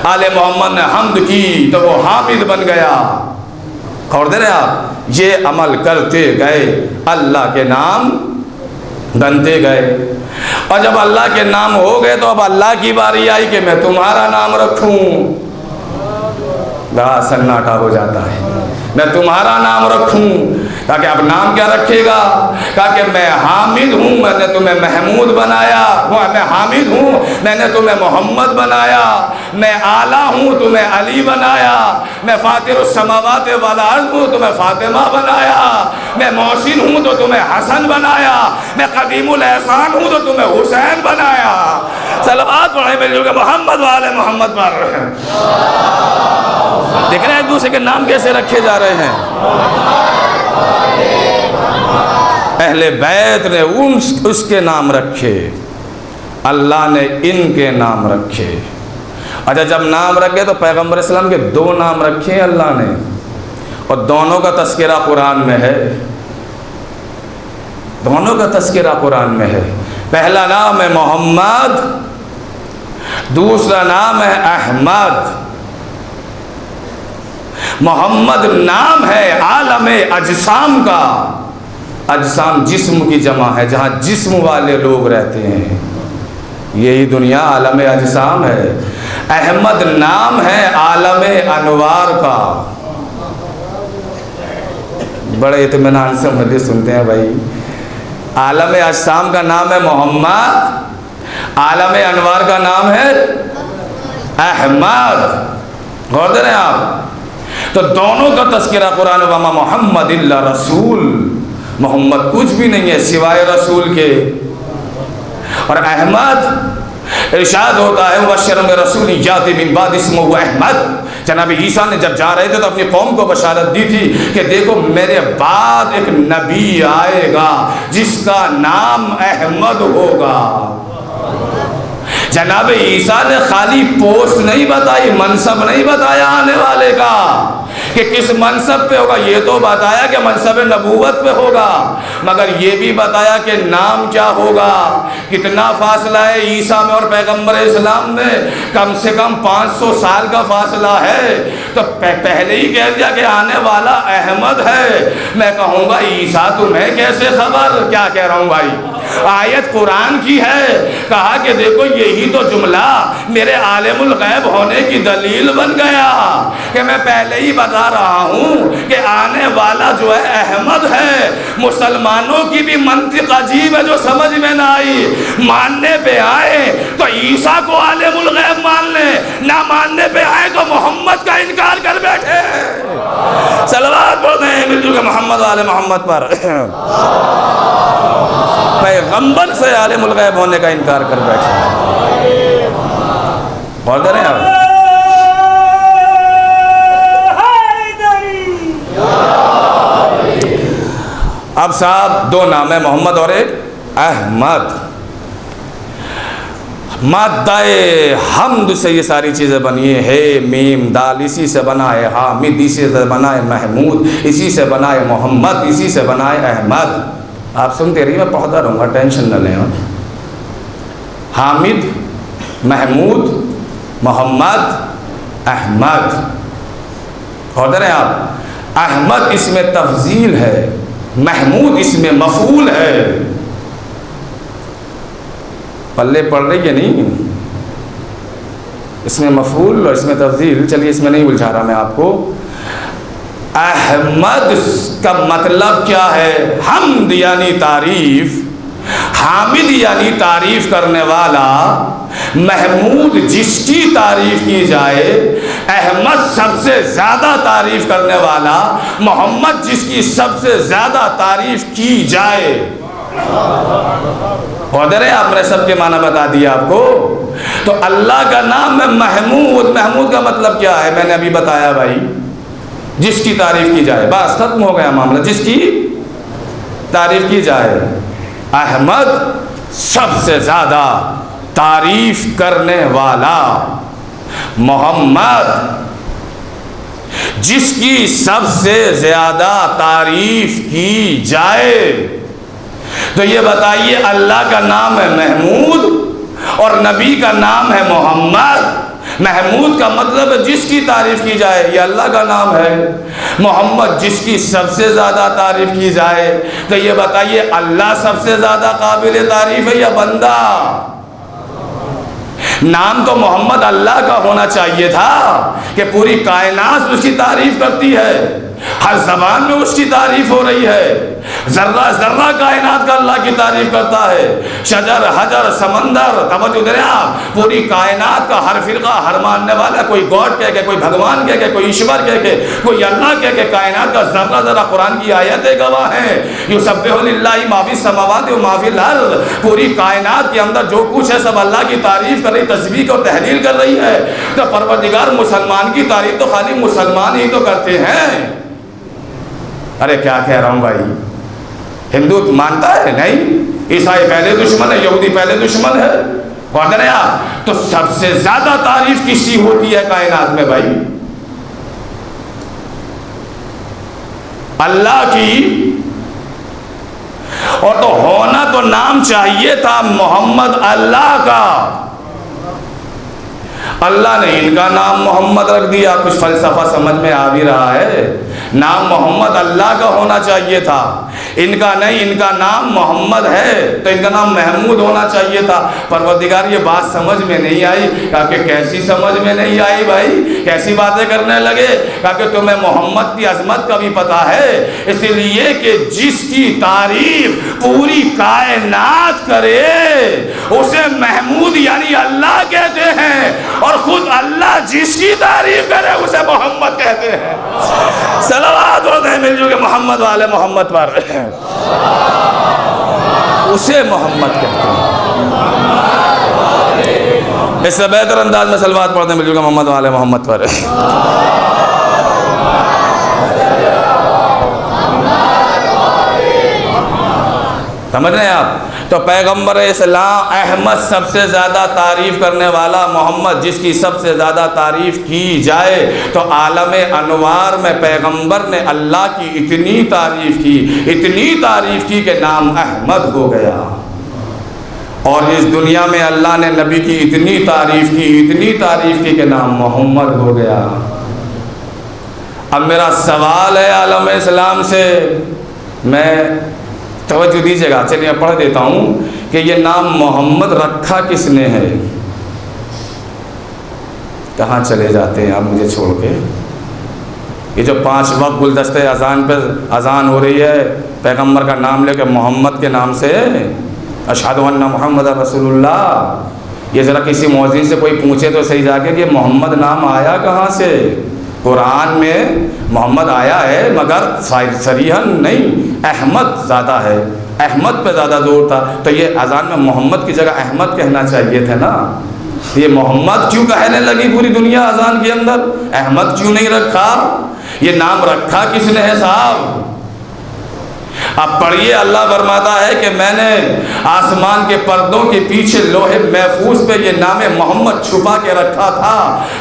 آل محمد نے حمد کی تو وہ حامد بن گیا۔ خبر دے رہے آپ؟ یہ عمل کرتے گئے، اللہ کے نام بنتے گئے۔ اور جب اللہ کے نام ہو گئے تو اب اللہ کی باری آئی کہ میں تمہارا نام رکھوں، بڑا سناٹا ہو جاتا ہے۔ میں تمہارا نام رکھوں، تاکہ اب نام کیا رکھے گا؟ کہا کہ میں حامد ہوں، میں نے تمہیں محمود بنایا، میں حامد ہوں، میں نے تمہیں محمد بنایا، میں اعلیٰ ہوں، تمہیں علی بنایا، میں فاطر السماوات والارض ہوں، تمہیں فاطمہ بنایا، میں محسن ہوں تو تمہیں حسن بنایا، میں قدیم الاحسان ہوں تو تمہیں حسین بنایا۔ صلوات پڑھیں مل جل کے محمد والے محمد پر۔ دیکھ رہے ہیں ایک دوسرے کے نام کیسے رکھے جا رہے ہیں؟ اہل بیت نے اس کے نام رکھے، اللہ نے ان کے نام رکھے۔ اچھا جب نام رکھے تو پیغمبر اسلام کے 2 نام رکھے اللہ نے، اور دونوں کا تذکرہ قرآن میں ہے، دونوں کا تذکرہ قرآن میں ہے۔ پہلا نام ہے محمد، دوسرا نام ہے احمد۔ محمد نام ہے عالم اجسام کا، اجسام جسم کی جمع ہے، جہاں جسم والے لوگ رہتے ہیں، یہی دنیا عالم اجسام ہے۔ احمد نام ہے عالم انوار کا۔ بڑے اطمینان سے حدیث سنتے ہیں بھائی۔ عالم اجسام کا نام ہے محمد، عالم انوار کا نام ہے احمد۔ غور کریں آپ، تو دونوں کا تذکرہ قرآن وما محمد الا رسول، محمد کچھ بھی نہیں ہے سوائے رسول کے۔ اور احمد ارشاد ہوتا ہے مبشرا برسول یاتی من بعد اسمہ احمد۔ جناب عیسیٰ نے جب جا رہے تھے تو اپنی قوم کو بشارت دی تھی کہ دیکھو میرے بعد ایک نبی آئے گا جس کا نام احمد ہوگا۔ جناب عیسیٰ نے خالی پوسٹ نہیں بتائی، منصب نہیں بتایا آنے والے کا کہ کس منصب پہ ہوگا، یہ تو بتایا کہ منصب نبوت پہ ہوگا، مگر یہ بھی بتایا کہ نام کیا ہوگا۔ کتنا فاصلہ ہے عیسیٰ میں اور پیغمبر اسلام میں؟ کم سے کم 500 سال کا فاصلہ ہے۔ تو پہلے ہی کہہ دیا کہ آنے والا احمد ہے۔ میں کہوں گا عیسیٰ تمہیں کیسے خبر؟ کیا کہہ رہا ہوں بھائی، آیت قرآن کی ہے، کہا کہ دیکھو یہی تو جملہ میرے عالم الغیب ہونے کی دلیل بن گیا کہ میں پہلے ہی بتا رہا ہوں کہ آنے والا جو ہے احمد ہے۔ مسلمانوں کی بھی منطق عجیب ہے جو سمجھ میں نہ آئی، ماننے پہ آئے تو عیسیٰ کو عالم الغیب مان لیں، نہ ماننے پہ آئے تو محمد کا انکار کر بیٹھے۔ صلوات پڑھتے ہیں مل جل کے محمد والے محمد پر۔ پیغمبر سے عالم الغیب ہونے کا انکار کر بیٹھے۔ غور کریں آپ، اب صاحب 2 نام ہے، محمد اور ایک احمد۔ مادہ حمد سے یہ ساری چیزیں بنی ہے، میم دال اسی سے بنا ہے، حامد اسی سے بنا ہے، محمود اسی سے بنا ہے، محمد اسی سے بنا ہے، احمد۔ آپ سنتے رہیے، میں پڑھتا رہوں گا، ٹینشن نہ لیں۔ حامد، محمود، محمد، احمد۔ ہوتے رہے آپ، احمد اس میں تفضیل ہے، محمود اس میں مفعول ہے۔ پلے پڑھ رہی ہے نہیں؟ اس میں مفعول اور اس میں تفضیل، چلیے اس میں نہیں الجھا رہا میں آپ کو۔ احمد کا مطلب کیا ہے؟ حمد یعنی تعریف، حامد یعنی تعریف کرنے والا، محمود جس کی تعریف کی جائے، احمد سب سے زیادہ تعریف کرنے والا، محمد جس کی سب سے زیادہ تعریف کی جائے۔ ادھر ہے، آپ نے سب کے معنی بتا دیا آپ کو۔ تو اللہ کا نام ہے محمود، محمود کا مطلب کیا ہے؟ میں نے ابھی بتایا بھائی، جس کی تعریف کی جائے، بس ختم ہو گیا معاملہ، جس کی تعریف کی جائے۔ احمد سب سے زیادہ تعریف کرنے والا، محمد جس کی سب سے زیادہ تعریف کی جائے۔ تو یہ بتائیے، اللہ کا نام ہے محمود اور نبی کا نام ہے محمد، محمود کا مطلب ہے جس کی تعریف کی جائے، یہ اللہ کا نام ہے۔ محمد جس کی سب سے زیادہ تعریف کی جائے، تو یہ بتائیے اللہ سب سے زیادہ قابل تعریف ہے یا بندہ؟ نام تو محمد اللہ کا ہونا چاہیے تھا کہ پوری کائنات اس کی تعریف کرتی ہے، ہر زبان میں اس کی تعریف ہو رہی ہے، ذرہ ذرہ کائنات کا اللہ کی تعریف کرتا ہے، شجر حجر سمندر، توجہ دیں آپ، پوری کائنات کا ہر فرقہ، ہر ماننے والا، کوئی گاڈ کہہ کے، کوئی بھگوان کہہ کے، کوئی ایشور کہہ کے، کوئی اللہ کہہ کے، کائنات کا ذرہ ذرہ قرآن کی آیتیں گواہ ہیں، یسبح للہ ما فی السماوات و ما فی الارض، پوری کائنات کے اندر جو کچھ ہے سب اللہ کی تعریف کر رہی، تسبیح اور تحلیل کر رہی ہے۔ تو پروردگار مسلمان کی تعریف تو خالی مسلمان ہی تو کرتے ہیں۔ ارے کیا کہہ رہا ہوں بھائی، ہندو مانتا ہے نہیں، عیسائی پہلے دشمن ہے، یہودی پہلے دشمن ہے، پڑھتے ہیں آپ؟ تو سب سے زیادہ تعریف کس کی ہوتی ہے کائنات میں بھائی؟ اللہ کی۔ اور تو ہونا تو نام چاہیے تھا محمد اللہ کا، اللہ نے ان کا نام محمد رکھ دیا۔ کچھ فلسفہ سمجھ میں آ بھی رہا ہے؟ نام محمد اللہ کا ہونا چاہیے تھا، ان کا نہیں، ان کا نام محمد ہے تو ان کا نام محمود ہونا چاہیے تھا۔ پروردگار یہ بات سمجھ میں نہیں آئی، کہا کہ کیسی سمجھ میں نہیں آئی بھائی، کیسی باتیں کرنے لگے؟ کہا کہ تمہیں محمد کی عظمت کا بھی پتہ ہے، اس لیے کہ جس کی تعریف پوری کائنات کرے اسے محمود یعنی اللہ کہتے ہیں، اور خود اللہ جس کی تعریف کرے اسے محمد کہتے ہیں۔ صلوات ہوتے ہیں مل جو کہ محمد والے محمد پر، اسے محمد کہتے ہیں۔ اس سے بہتر انداز میں صلوات پڑھتے ہیں مل جو کہ محمد والے محمد پر۔ سمجھ رہے ہیں آپ؟ تو پیغمبر اسلام احمد سب سے زیادہ تعریف کرنے والا محمد جس کی سب سے زیادہ تعریف کی جائے، تو عالم انوار میں پیغمبر نے اللہ کی اتنی تعریف کی کہ نام احمد ہو گیا، اور اس دنیا میں اللہ نے نبی کی اتنی تعریف کی کہ نام محمد ہو گیا۔ اب میرا سوال ہے عالم اسلام سے، میں توجہ دیجیے گا، چلیے پڑھ دیتا ہوں کہ یہ نام محمد رکھا کس نے ہے؟ کہاں چلے جاتے ہیں آپ مجھے چھوڑ کے؟ یہ جو 5 وقت گلدستے اذان پہ اذان ہو رہی ہے، پیغمبر کا نام لے کے محمد کے نام سے، اشہد ان محمد رسول اللہ، یہ ذرا کسی مؤذن سے کوئی پوچھے تو صحیح جا کے کہ محمد نام آیا کہاں سے؟ قرآن میں محمد آیا ہے مگر صریحاً نہیں، احمد زیادہ ہے، احمد پہ زیادہ زور تھا، تو یہ اذان میں محمد کی جگہ احمد کہنا چاہیے تھا نا۔ یہ محمد کیوں کہنے لگی پوری دنیا اذان کے اندر؟ احمد کیوں نہیں رکھا؟ یہ نام رکھا کس نے ہے صاحب؟ اب پڑھیے، اللہ فرماتا ہے کہ میں نے آسمان کے پردوں کے پیچھے لوح محفوظ پہ یہ نام محمد چھپا کے رکھا تھا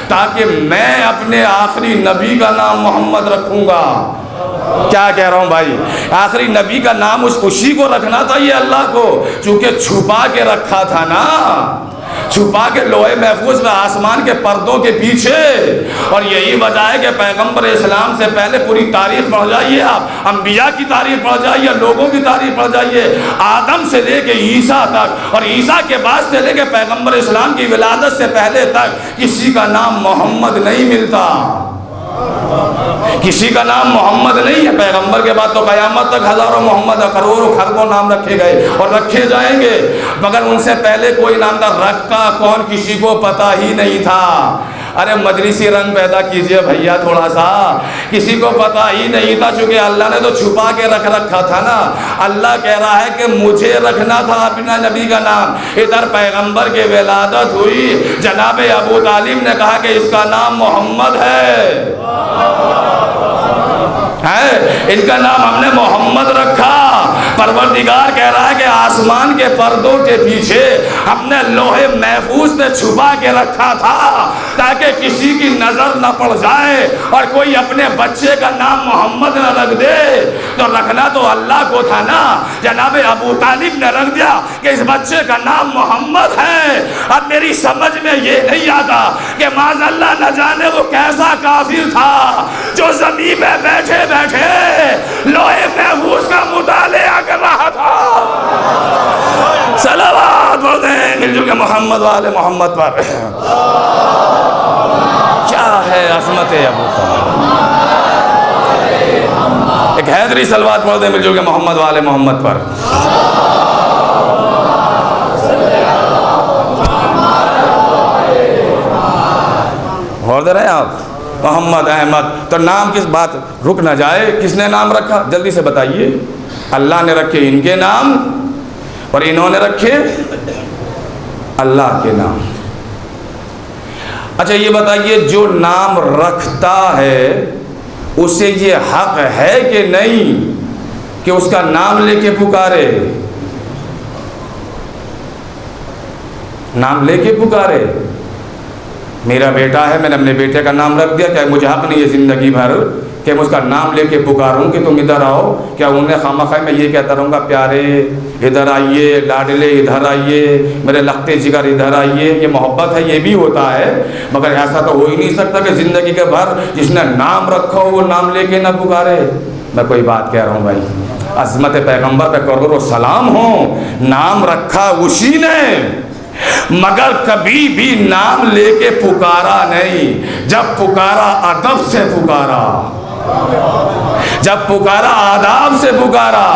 تاکہ میں اپنے آخری نبی کا نام محمد رکھوں گا۔ کیا کہہ رہا ہوں بھائی؟ آخری نبی کا نام اسی کو رکھنا تھا یہ اللہ کو، چونکہ چھپا کے رکھا تھا نا، چھپا کے لوح محفوظ میں آسمان کے پردوں کے پیچھے۔ اور یہی وجہ ہے کہ پیغمبر اسلام سے پہلے پوری تاریخ پڑھ جائیے، آپ انبیاء کی تاریخ پڑھ جائیے، لوگوں کی تاریخ پڑھ جائیے، آدم سے لے کے عیسیٰ تک، اور عیسیٰ کے بعد سے لے کے پیغمبر اسلام کی ولادت سے پہلے تک کسی کا نام محمد نہیں ملتا، کسی کا نام محمد نہیں ہے۔ پیغمبر کے بعد تو قیامت تک ہزاروں محمد، کروڑوں خربوں نام رکھے گئے اور رکھے جائیں گے، مگر ان سے پہلے کوئی نام تھا، رکھا کون کسی کو پتہ ہی نہیں تھا۔ ارے مجلسی رنگ پیدا کیجئے بھیا تھوڑا سا، کسی کو پتہ ہی نہیں تھا، چونکہ اللہ نے تو چھپا کے رکھ رکھا تھا نا۔ اللہ کہہ رہا ہے کہ مجھے رکھنا تھا اپنا نبی کا نام، ادھر پیغمبر کی ولادت ہوئی، جناب ابو طالب نے کہا کہ اس کا نام محمد ہے، ان کا نام ہم نے محمد رکھا پروردگار کہہ رہا ہے کہ آسمان کے پردوں کے پیچھے ہم نے لوح محفوظ میں چھپا کے رکھا تھا تاکہ کسی کی نظر نہ پڑ جائے اور کوئی اپنے بچے کا نام محمد نہ رکھ دے۔ تو رکھنا تو اللہ کو تھا نا، جناب ابو طالب نے رکھ دیا کہ اس بچے کا نام محمد ہے۔ اب میری سمجھ میں یہ نہیں آتا کہ معاذ اللہ نہ جانے وہ کیسا کافر تھا جو زمین پہ بیٹھے بیٹھے لوح محفوظ کا مطالعہ کر رہا تھا۔ صلوات پڑھ دیں مل جل کے محمد والے محمد پر۔ کیا ہے عظمت ابو طالب، ایک حیدری صلوات پڑھ دیں مل جل کے محمد والے محمد پر۔ غور دے رہے ہیں آپ؟ محمد احمد، تو نام کس بات رک نہ جائے، کس نے نام رکھا جلدی سے بتائیے؟ اللہ نے رکھے ان کے نام اور انہوں نے رکھے اللہ کے نام۔ اچھا یہ بتائیے جو نام رکھتا ہے اسے یہ حق ہے کہ نہیں کہ اس کا نام لے کے پکارے؟ نام لے کے پکارے۔ میرا بیٹا ہے، میں نے اپنے بیٹے کا نام رکھ دیا، کیا مجھے حق نہیں ہے زندگی بھر کہ میں اس کا نام لے کے پکاروں کہ تم ادھر آؤ؟ کیا انہیں خامخواہ میں یہ کہتا رہوں گا پیارے ادھر آئیے، لاڈلے ادھر آئیے، میرے لختے جگر ادھر آئیے؟ یہ محبت ہے، یہ بھی ہوتا ہے، مگر ایسا تو ہو ہی نہیں سکتا کہ زندگی کے بھر جس نے نام رکھا ہو وہ نام لے کے نہ پکارے۔ میں کوئی بات کہہ رہا ہوں بھائی، عظمت پیغمبر پہ کرو و سلام ہو، نام رکھا اسی نے، مگر کبھی بھی نام لے کے پکارا نہیں۔ جب پکارا ادب سے پکارا، جب پکارا آداب سے پکارا،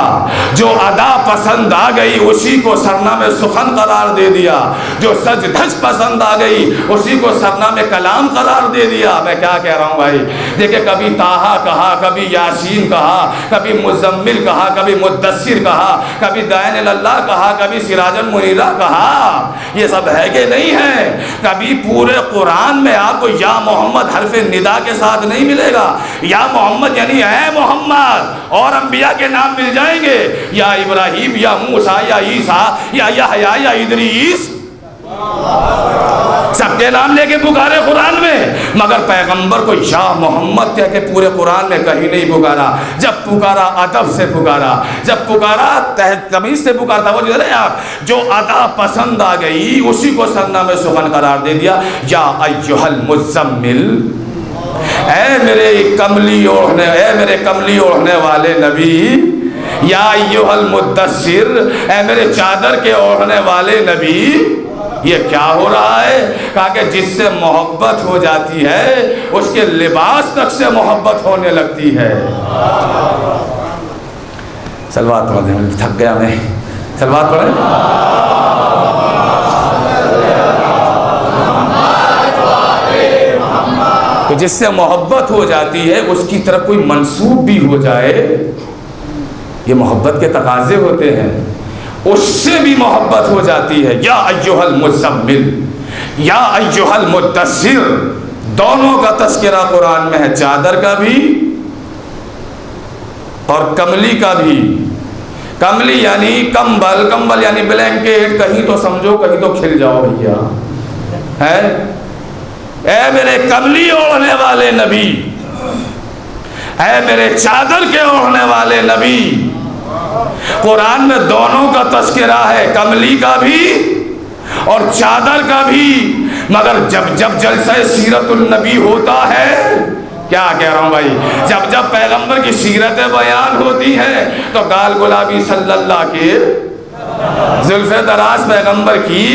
جو ادا پسند آ گئی اسی کو سرنامے سخن قرار دے دیا، جو سج دھج پسند آ گئی اسی کو سرنامے کلام قرار دے دیا۔ میں کیا کہہ رہا ہوں بھائی، دیکھیں کبھی طٰہٰ کہا، کبھی یاسین کہا، کبھی مزمل کہا، کبھی مدثر کہا، کبھی داعٍ اللہ کہا، کبھی سراجا منیرا کہا، یہ سب ہے کہ نہیں ہے؟ کبھی پورے قرآن میں آپ کو یا محمد حرف ندا کے ساتھ نہیں ملے گا، یا محمد یعنی اے محمد، اور انبیاء کے نام مل جائیں گے، یا ابراہیم یا موسیٰ یا عیسیٰ یا یحییٰ یا ادریس، سب کے نام لے کے پکارے قرآن میں، مگر پیغمبر کو یا محمد کہہ کے پورے قرآن میں کہیں نہیں پکارا۔ جب پکارا ادب سے پکارا، جب پکارا تمیز سے پکارتا، وہ جو ادا پسند آ گئی اسی کو سرنامے سخن قرار دے دیا۔ یا ایھا المزمل، اے میرے کملی اوڑھنے والے نبی، یا ایھا المدثر، اے میرے چادر کے اوڑھنے والے نبی۔ یہ کیا ہو رہا ہے؟ کہا کہ جس سے محبت ہو جاتی ہے اس کے لباس تک سے محبت ہونے لگتی ہے۔ صلوات پڑھیں، تھک گیا میں، صلوات پڑھیں۔ تو جس سے محبت ہو جاتی ہے اس کی طرف کوئی منسوب بھی ہو جائے، یہ محبت کے تقاضے ہوتے ہیں، اس سے بھی محبت ہو جاتی ہے۔ یا ایھا المزمل، یا ایھا المدثر، دونوں کا تذکرہ قرآن میں ہے، چادر کا بھی اور کملی کا بھی۔ کملی یعنی کمبل، کمبل یعنی بلینکٹ، کہیں تو سمجھو کہیں تو کھل جاؤ بھیا، ہے؟ اے میرے کملی اوڑھنے والے نبی، اے میرے چادر کے اوڑھنے والے نبی۔ قرآن میں دونوں کا تذکرہ ہے، کملی کا بھی اور چادر کا بھی، مگر جب جلسہ سیرت النبی ہوتا ہے، کیا کہہ رہا ہوں بھائی، جب پیغمبر کی سیرت بیان ہوتی ہے تو گال گلابی صلی اللہ کے، زلف دراز پیغمبر کی،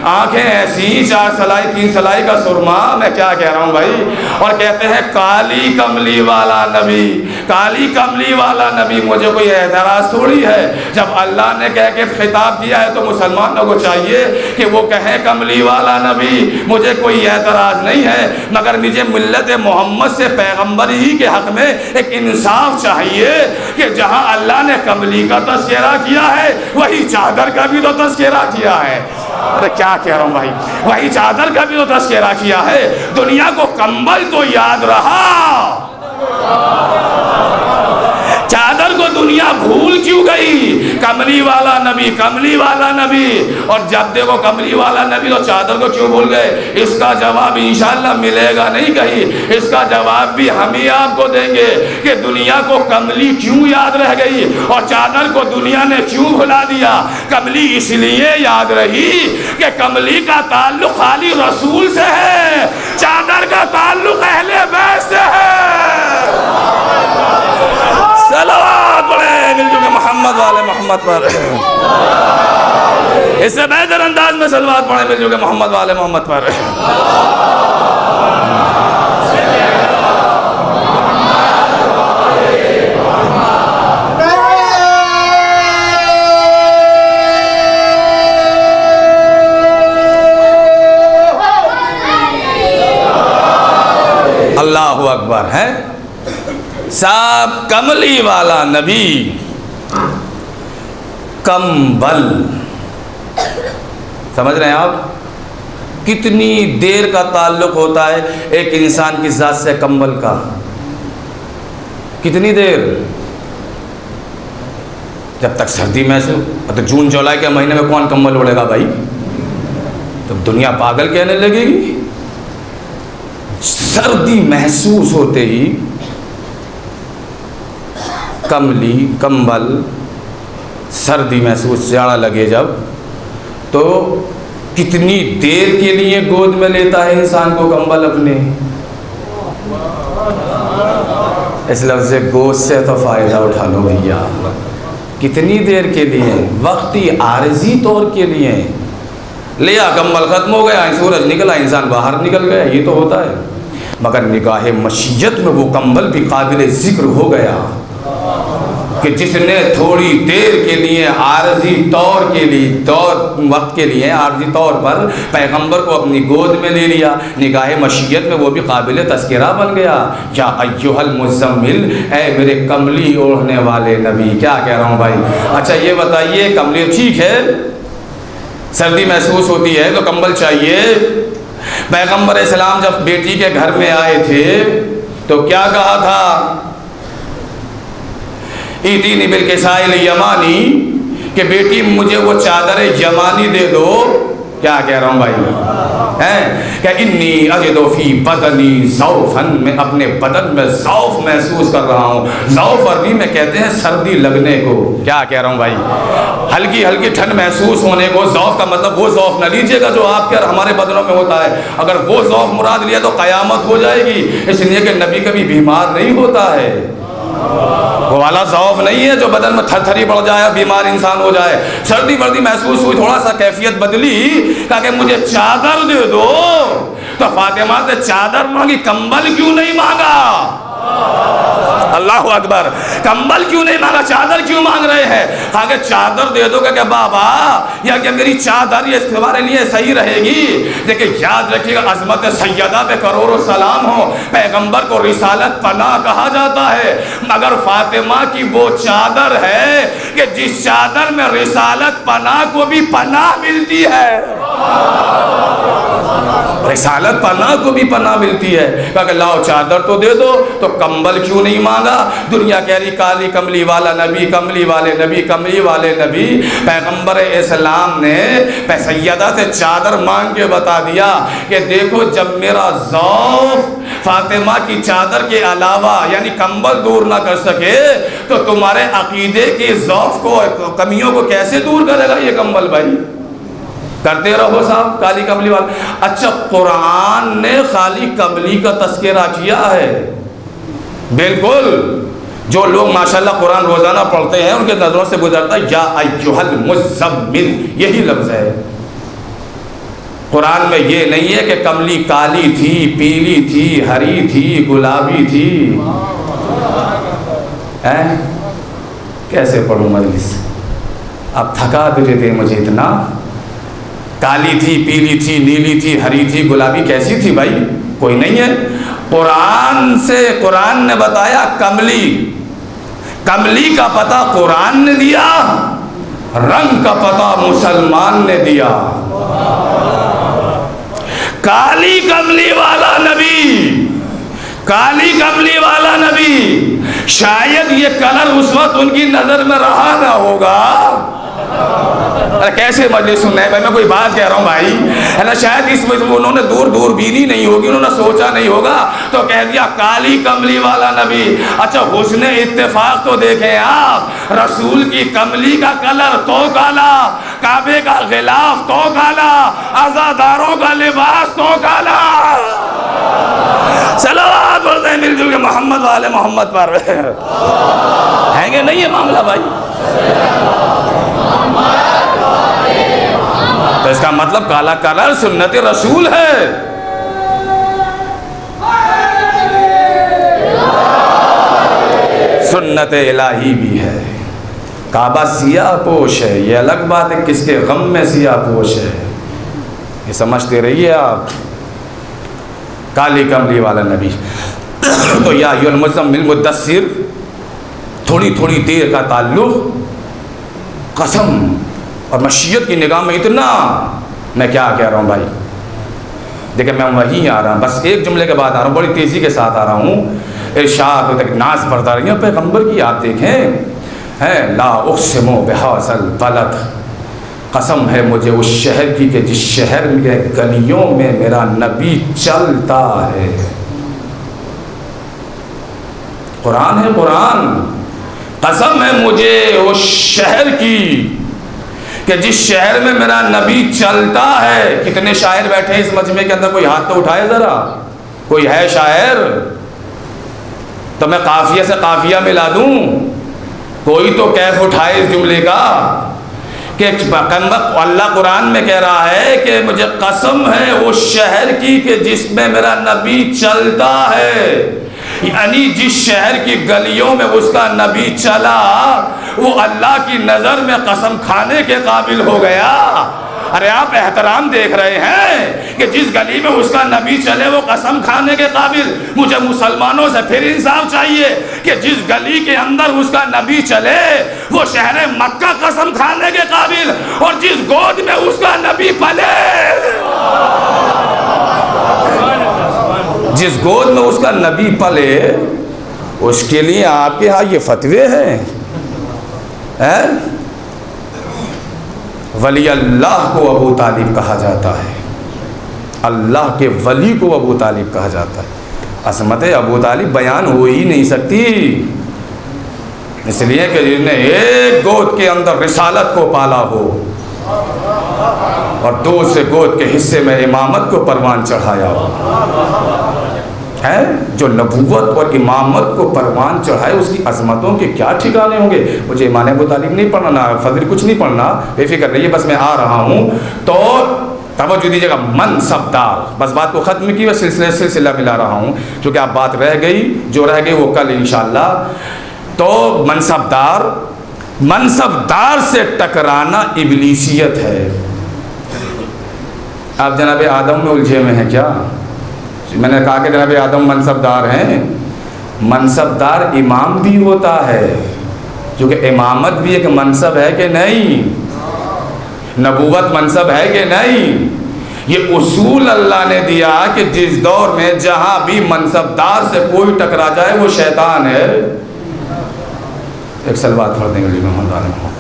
آنکھیں ایسی، 4 سلائی 3 سلائی کا سرما، میں کیا کہہ رہا ہوں بھائی، اور کہتے ہیں کالی کملی والا نبی، کالی کملی والا نبی۔ مجھے کوئی اعتراض تھوڑی ہے، جب اللہ نے کہہ کے خطاب کیا ہے تو مسلمانوں کو چاہیے کہ وہ کہیں کملی والا نبی، مجھے کوئی اعتراض نہیں ہے، مگر مجھے ملت محمد سے پیغمبر ہی کے حق میں ایک انصاف چاہیے کہ جہاں اللہ نے کملی کا تذکرہ کیا ہے وہی چادر کا بھی تو تذکرہ کیا ہے۔ ارے کیا کہہ رہا ہوں بھائی، وہی چادر کا بھی تو تذکرہ کیا ہے۔ دنیا کو کمبل تو یاد رہا، چادر کو دنیا بھول کیوں گئی؟ کملی والا نبی، کملی والا نبی، اور جب دیکھو کملی والا نبی تو چادر کو کیوں بھول گئے؟ اس کا جواب انشاءاللہ ملے گا نہیں کہیں، اس کا جواب بھی ہم ہی آپ کو دیں گے کہ دنیا کو کملی کیوں یاد رہ گئی اور چادر کو دنیا نے کیوں بھلا دیا۔ کملی اس لیے یاد رہی کہ کملی کا تعلق خالی رسول سے ہے، چادر کا تعلق اہل بیت سے ہے۔ صلوات پڑھیں مل جو کہ محمد والے محمد پر، اس سے بہتر انداز میں صلوات پڑھیں مل جو کہ محمد والے محمد پر۔ اللہ اکبر ہے صاحب، کملی والا نبی، کمبل، سمجھ رہے ہیں آپ کتنی دیر کا تعلق ہوتا ہے ایک انسان کی ذات سے کمبل کا؟ کتنی دیر؟ جب تک سردی محسوس، تو جون جولائی کے مہینے میں کون کمبل اوڑھے گا بھائی؟ تو دنیا پاگل کہنے لگے گی۔ سردی محسوس ہوتے ہی کملی، کمبل، سردی محسوس، جاڑا لگے جب تو کتنی دیر کے لیے گود میں لیتا ہے انسان کو کمبل اپنے۔ اس لفظ گود سے تو فائدہ اٹھا لو بھیا، کتنی دیر کے لیے؟ وقتی عارضی طور کے لیے لیا، کمبل ختم ہو گیا، سورج نکلا، انسان باہر نکل گیا، یہ تو ہوتا ہے، مگر نگاہ مشیت میں وہ کمبل بھی قابل ذکر ہو گیا کہ جس نے تھوڑی دیر کے لیے عارضی طور کے لیے، وقت کے لیے عارضی طور پر پیغمبر کو اپنی گود میں لے لیا، نگاہ مشیت میں وہ بھی قابل تذکرہ بن گیا۔ یا ایھا المزمل، اے میرے کملی اوڑھنے والے نبی۔ کیا کہہ رہا ہوں بھائی؟ اچھا یہ بتائیے، کملی ٹھیک ہے، سردی محسوس ہوتی ہے تو کمبل چاہیے۔ پیغمبر اسلام جب بیٹی کے گھر میں آئے تھے تو کیا کہا تھا؟ ایتینی بالکساء الیمانی، کہ بیٹی مجھے وہ چادر یمانی دے دو۔ کیا کہہ رہا ہوں بھائی؟ کہ انی اجد فی بدنی ضعفا، میں اپنے بدن میں ضعف محسوس کر رہا ہوں۔ ضعف عربی میں کہتے ہیں سردی لگنے کو۔ کیا کہہ رہا ہوں بھائی؟ ہلکی ہلکی ٹھنڈ محسوس ہونے کو۔ ضعف کا مطلب وہ ضعف نہ لیجیے گا جو آپ کے اور ہمارے بدنوں میں ہوتا ہے، اگر وہ ضعف مراد لیا تو قیامت ہو جائے گی، اس لیے کہ نبی کبھی بیمار نہیں ہوتا ہے۔ وہ والا ضعف نہیں ہے جو بدن میں تھر تھری بڑھ جائے، بیمار انسان ہو جائے۔ سردی بردی محسوس ہوئی، تھوڑا سا کیفیت بدلی، کہا کہ مجھے چادر دے دو، تو فاطمہ سے چادر مانگی، کمبل کیوں نہیں مانگا؟ اللہ اکبر، کمبل کیوں نہیں مانگا، چادر کیوں مانگ رہے ہیں؟ کہا کہ چادر دے دو کہ بابا، یا کہ میری چادر یہ تمہارے لیے صحیح رہے گی، لیکن یاد رکھیے گا عظمت سیدہ پہ کروڑوں سلام ہو، پیغمبر کو رسالت پناہ کہا جاتا ہے، مگر فاطمہ کی وہ چادر ہے کہ جس چادر میں رسالت پناہ کو بھی پناہ ملتی ہے، رسالت پناہ کو بھی پناہ ملتی ہے۔ کہا کہ لاؤ چادر تو دے دو، تو کمبل کیوں نہیں مانگا؟ دنیا کہہ رہی کالی کملی والا نبی، کملی والے نبی، کملی والے نبی۔ پیغمبر اسلام نے سیدہ سے چادر مانگ کے بتا دیا کہ دیکھو جب میرا ضعف فاطمہ کی چادر کے علاوہ یعنی کمبل دور نہ کر سکے تو تمہارے عقیدے کی ضعف کو، کمیوں کو کیسے دور کرے گا یہ کمبل بھائی؟ کرتے رہو صاحب کالی کملی والا۔ اچھا قرآن نے خالی کملی کا تذکرہ کیا ہے؟ بالکل، جو لوگ ماشاءاللہ قرآن روزانہ پڑھتے ہیں ان کے نظروں سے گزرتا ہے یا ایھا المزمل، یہی لفظ ہے۔ قرآن میں یہ نہیں ہے کہ کملی کالی تھی، پیلی تھی، ہری تھی، گلابی تھی۔ کیسے پڑھوں مجلس؟ اب تھکا دیتے مجھے اتنا۔ کالی تھی، پیلی تھی، نیلی تھی، ہری تھی، گلابی، کیسی تھی بھائی؟ کوئی نہیں ہے۔ قرآن نے بتایا کملی، کملی کا پتہ قرآن نے دیا، رنگ کا پتہ مسلمان نے دیا۔ کالی کملی والا نبی، کالی کملی والا نبی شاید یہ کلر اس وقت ان کی نظر میں رہا نہ ہوگا. ارے کیسے مجلس سننا ہے بھائی, میں کوئی بات کہہ رہا ہوں بھائی, ہے نا. شاید اس میں انہوں نے دور بینی نہیں ہوگی, انہوں نے سوچا نہیں ہوگا, تو کہہ دیا کالی کملی والا نبی. اچھا حسن اتفاق تو دیکھیں آپ, رسول کی کملی کا کلر تو کالا, کعبے کا غلاف تو کالا, عزاداروں کا لباس تو کالا. صلوات پڑھتے ہیں مل جل کے محمد والے محمد پر. ہیں گے نہیں یہ معاملہ بھائی؟ تو اس کا مطلب کالا کلر سنت رسول ہے. سنت الہی بھی ہے. کعبہ سیاہ پوش ہے, یہ الگ بات ہے کس کے غم میں سیاہ پوش ہے, یہ سمجھتے رہیے آپ. کالی کملی والا نبی. تو یا ایھا المزمل مدثر, تھوڑی دیر کا تعلق قسم اور مشیت کی نگاہ میں اتنا. میں کیا کہہ رہا ہوں بھائی, دیکھیں میں وہیں آ رہا ہوں, بس ایک جملے کے بعد آ رہا ہوں, بڑی تیزی کے ساتھ آ رہا ہوں. ارشاد تک ناز پڑھتا رہی ہیں پیغمبر کی. آپ دیکھیں ہے لا اقسم بہذا البلد, قسم ہے مجھے اس شہر کی کہ جس شہر میں گلیوں میں میرا نبی چلتا ہے. قرآن ہے قرآن. قسم ہے مجھے اس شہر کی کہ جس شہر میں میرا نبی چلتا ہے. کتنے شاعر بیٹھے ہیں اس مجمع کے اندر, کوئی ہاتھ تو اٹھائے ذرا, کوئی ہے شاعر؟ تو میں قافیہ سے قافیہ ملا دوں, کوئی تو کیف اٹھائے اس جملے کا کہ اللہ قرآن میں کہہ رہا ہے کہ مجھے قسم ہے اس شہر کی کہ جس میں میرا نبی چلتا ہے. یعنی جس شہر کی گلیوں میں اس کا نبی چلا وہ اللہ کی نظر میں قسم کھانے کے قابل ہو گیا. ارے آپ احترام دیکھ رہے ہیں کہ جس گلی میں اس کا نبی چلے وہ قسم کھانے کے قابل. مجھے مسلمانوں سے پھر انصاف چاہیے کہ جس گلی کے اندر اس کا نبی چلے وہ شہر مکہ قسم کھانے کے قابل, اور جس گود میں اس کا نبی پلے, جس گود میں اس کا نبی پلے, اس کے لیے آپ کے ہاں یہ فتوے ہیں. ولی اللہ کو ابو طالب کہا جاتا ہے, اللہ کے ولی کو ابو طالب کہا جاتا ہے. عظمت ابو طالب بیان ہو ہی نہیں سکتی, اس لیے کہ جن نے ایک گود کے اندر رسالت کو پالا ہو اور دوسرے گود کے حصے میں امامت کو پروان چڑھایا ہو. ہے جو نبوت اور امامت کو پروان چڑھائے, اس کی عظمتوں کے کیا ٹھکانے ہوں گے. مجھے ایمان ابو طالب نہیں پڑھنا, فضل کچھ نہیں پڑھنا, بے فکر رہیے, بس میں آ رہا ہوں. تو توجہ دیجیے گا, منصب دار, بس بات کو ختم کی, سلسلہ ملا رہا ہوں کیونکہ اب بات رہ گئی, جو رہ گئی وہ کل انشاءاللہ. تو منصب دار سے ٹکرانا ابلیسیت ہے. آپ جناب آدم میں الجھے میں ہیں کیا؟ میں نے کہا کہ جناب آدم منصب دار ہیں. منصب دار امام بھی ہوتا ہے, کیونکہ امامت بھی ایک منصب ہے کہ نہیں, نبوت منصب ہے کہ نہیں. یہ اصول اللہ نے دیا کہ جس دور میں جہاں بھی منصب دار سے کوئی ٹکرا جائے وہ شیطان ہے. ایک سلوات پڑھ دیں گے محمد والے محمد.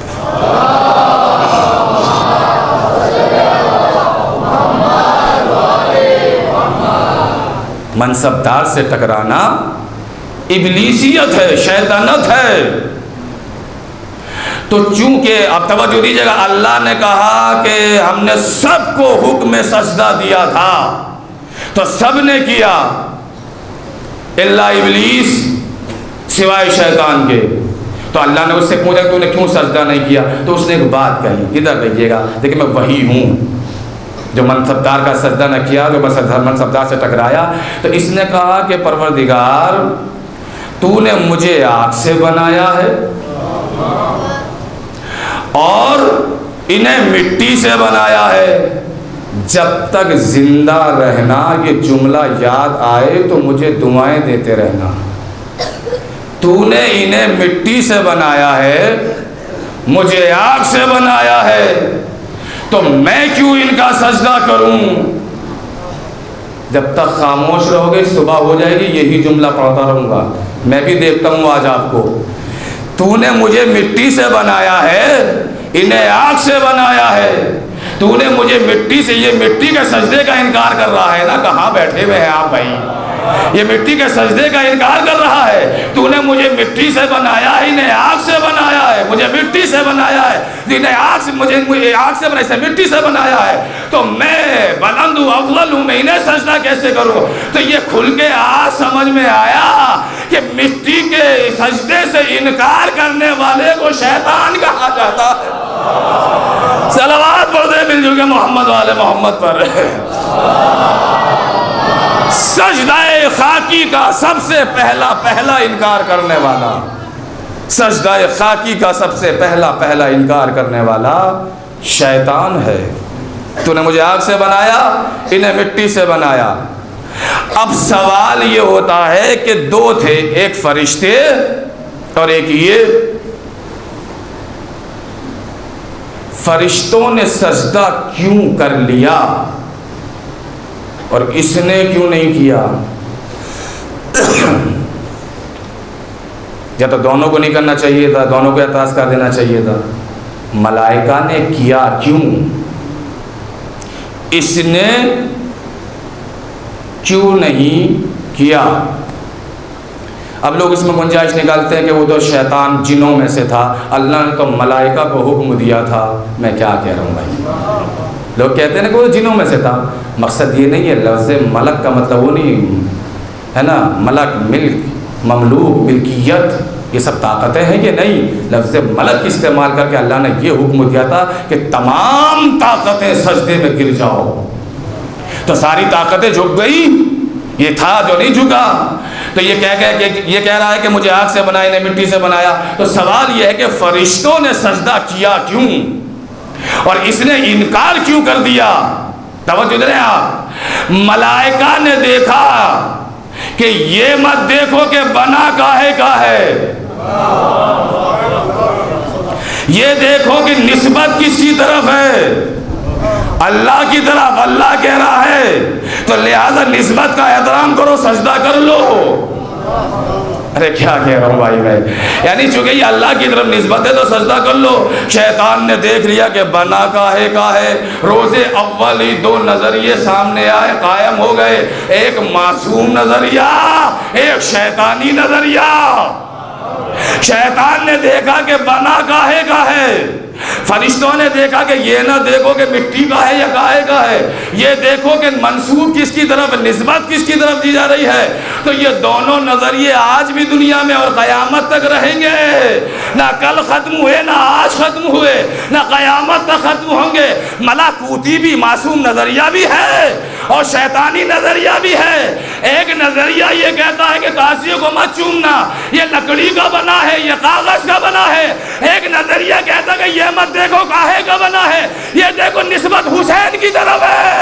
منصب دار سے ٹکرانا ابلیسیت ہے, شیطانت ہے. تو چونکہ اب توجہ دیجیے گا, اللہ نے کہا کہ ہم نے سب کو حکم سجدہ دیا تھا, تو سب نے کیا الا ابلیس, سوائے شیطان کے. تو اللہ نے اس سے پوچھا تو نے کیوں سجدہ نہیں کیا؟ تو اس نے ایک بات کہی, ادھر رہیے گا, دیکھیں میں وہی ہوں جو منصبدار کا سجدہ نہ کیا, جو منصبدار سے ٹکرایا. تو اس نے کہا کہ پروردگار تو نے مجھے آگ سے بنایا ہے اور انہیں مٹی سے بنایا ہے, جب تک زندہ رہنا یہ جملہ یاد آئے تو مجھے دعائیں دیتے رہنا. تو نے انہیں مٹی سے بنایا ہے, مجھے آگ سے بنایا ہے, تو میں کیوں ان کا سجدہ کروں؟ جب تک خاموش رہو گے صبح ہو جائے گی, یہی جملہ پڑھتا رہوں گا. میں بھی دیکھتا ہوں آج آپ کو. تو نے مجھے مٹی سے بنایا ہے, انہیں آگ سے بنایا ہے. تو نے مجھے مٹی سے, یہ مٹی کے سجدے کا انکار کر رہا ہے نا. کہاں بیٹھے ہوئے ہیں آپ بھائی؟ یہ مٹی کے سجدے کا انکار کر رہا ہے. تو نے مجھے مٹی سے بنایا ہے, انہیں آگ سے بنایا ہے. مجھے مٹی سے بنایا ہے, انہیں آگ سے, مجھے آگ سے بنایا ہے, مٹی سے بنایا ہے. تو میں بلند ہوں, افضل ہوں, میں انہیں سجدہ کیسے کروں؟ تو یہ کھل کے آج سمجھ میں آیا کہ مٹی کے سجدے سے انکار کرنے والے کو شیطان کہا جاتا ہے. صلوات پڑھ دے مل جل کے محمد والے محمد پر. سجدہ خاکی کا سب سے پہلا انکار کرنے والا, سجدہ خاکی کا سب سے پہلا انکار کرنے والا شیطان ہے. تو نے مجھے آگ سے بنایا, انہیں مٹی سے بنایا. اب سوال یہ ہوتا ہے کہ دو تھے, ایک فرشتے اور ایک یہ. فرشتوں نے سجدہ کیوں کر لیا اور اس نے کیوں نہیں کیا؟ یا تو دونوں کو نہیں کرنا چاہیے تھا, دونوں کو اعتراض کر دینا چاہیے تھا. ملائکہ نے کیا کیوں؟ اس نے کیوں نہیں کیا؟ اب لوگ اس میں گنجائش نکالتے ہیں کہ وہ تو شیطان جنوں میں سے تھا, اللہ نے تو ملائکہ کو حکم دیا تھا. میں کیا کہہ رہا ہوں بھائی؟ لوگ کہتے ہیں کہ وہ جنوں میں سے تھا. مقصد یہ نہیں ہے, لفظ ملک کا مطلب وہ نہیں ہے نا, ملک ملک, مملوک, ملکیت, یہ سب طاقتیں ہیں کہ نہیں. لفظ ملک استعمال کر کے اللہ نے یہ حکم دیا تھا کہ تمام طاقتیں سجدے میں گر جاؤ. تو ساری طاقتیں جھک گئی, یہ تھا جو نہیں جھکا. تو یہ کہہ رہا ہے کہ مجھے آگ سے بنایا, نے مٹی سے بنایا. تو سوال یہ ہے کہ فرشتوں نے سجدہ کیا کیوں اور اس نے انکار کیوں کر دیا؟ توجہ دیں آپ. ملائکہ نے دیکھا کہ یہ مت دیکھو کہ بنا کاہے کا ہے, یہ دیکھو کہ نسبت کس کی طرف ہے, اللہ کی طرف. اللہ کہہ رہا ہے تو لہذا نسبت کا احترام کرو, سجدہ کر لو. ارے کیا کہہ رہا ہوں بھائی میں, یعنی چونکہ یہ اللہ کی طرف نسبت ہے تو سجدہ کر لو. شیطان نے دیکھ لیا کہ بنا کاہے کا ہے. روز اول ہی دو نظریے سامنے آئے, قائم ہو گئے. ایک معصوم نظریہ, ایک شیطانی نظریہ. شیطان نے دیکھا کہ بنا کاہے کا ہے, فرشتوں نے دیکھا کہ یہ نہ دیکھو کہ مٹی کا ہے یا کاہے کا ہے, یہ دیکھو کہ منسوب کس کی طرف, نسبت کس کی طرف دی جا رہی ہے. تو یہ دونوں نظریے آج بھی دنیا میں اور قیامت تک رہیں گے. نہ کل ختم ہوئے, نہ آج ختم ہوئے, نہ قیامت تک ختم ہوں گے. ملاکوتی بھی معصوم نظریہ بھی ہے اور شیطانی نظریہ بھی ہے. ایک نظریہ یہ کہتا ہے کہ قاضی کو مت چومنا, یہ لکڑی کا بنا ہے, یہ کاغذ کا بنا ہے. ایک نظریہ کہتا ہے کہ یہ مت دیکھو کاہے کا بنا ہے, یہ دیکھو نسبت حسین کی طرف ہے.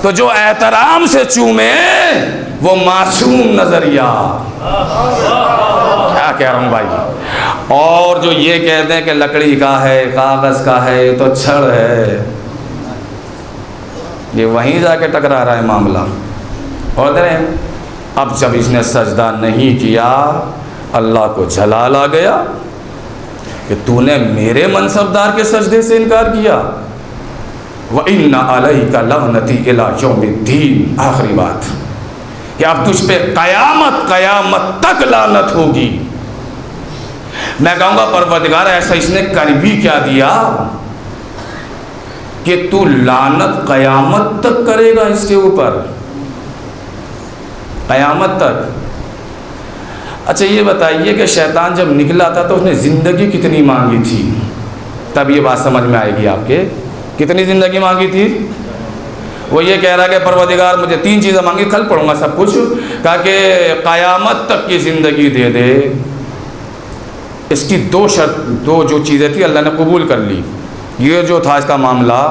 تو جو احترام سے چومے وہ معصوم نظریہ. کیا کہہ رہا ہوں بھائی؟ اور جو یہ کہتے ہیں کہ لکڑی کا ہے, کاغذ کا ہے, تو چھڑ ہے, یہ وہیں جا کے ٹکرا رہا ہے معاملہ. اور دیکھیں اب جب اس نے سجدہ نہیں کیا, اللہ کو جلال آ گیا کہ تو نے میرے منصبدار کے سجدے سے انکار کیا. وَإِنَّ عَلَيْكَ لَعْنَتِي إِلَىٰ يَوْمِ الدِّينِ. آخری بات کہ اب تجھ پہ قیامت تک لعنت ہوگی. میں کہوں گا پروردگار ایسا اس نے کر بھی کیا دیا کہ تو لعنت قیامت تک کرے گا اس کے اوپر, قیامت تک. اچھا یہ بتائیے کہ شیطان جب نکلا تھا تو اس نے زندگی کتنی مانگی تھی؟ تب یہ بات سمجھ میں آئے گی آپ کے. کتنی زندگی مانگی تھی؟ وہ یہ کہہ رہا کہ پروردگار مجھے 3 چیزیں مانگی, کل پڑھوں گا سب کچھ, کہا کہ قیامت تک کی زندگی دے دے. اس کی 2 شرط, 2 جو چیزیں تھی اللہ نے قبول کر لی. یہ جو تھا اس کا معاملہ,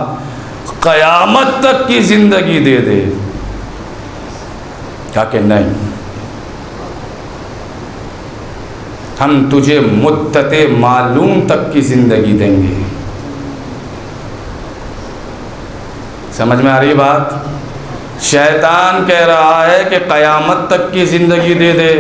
قیامت تک کی زندگی دے دے. کہا کہ نہیں, ہم تجھے مدت معلوم تک کی زندگی دیں گے. سمجھ میں آ رہی بات؟ شیطان کہہ رہا ہے کہ قیامت تک کی زندگی دے دے،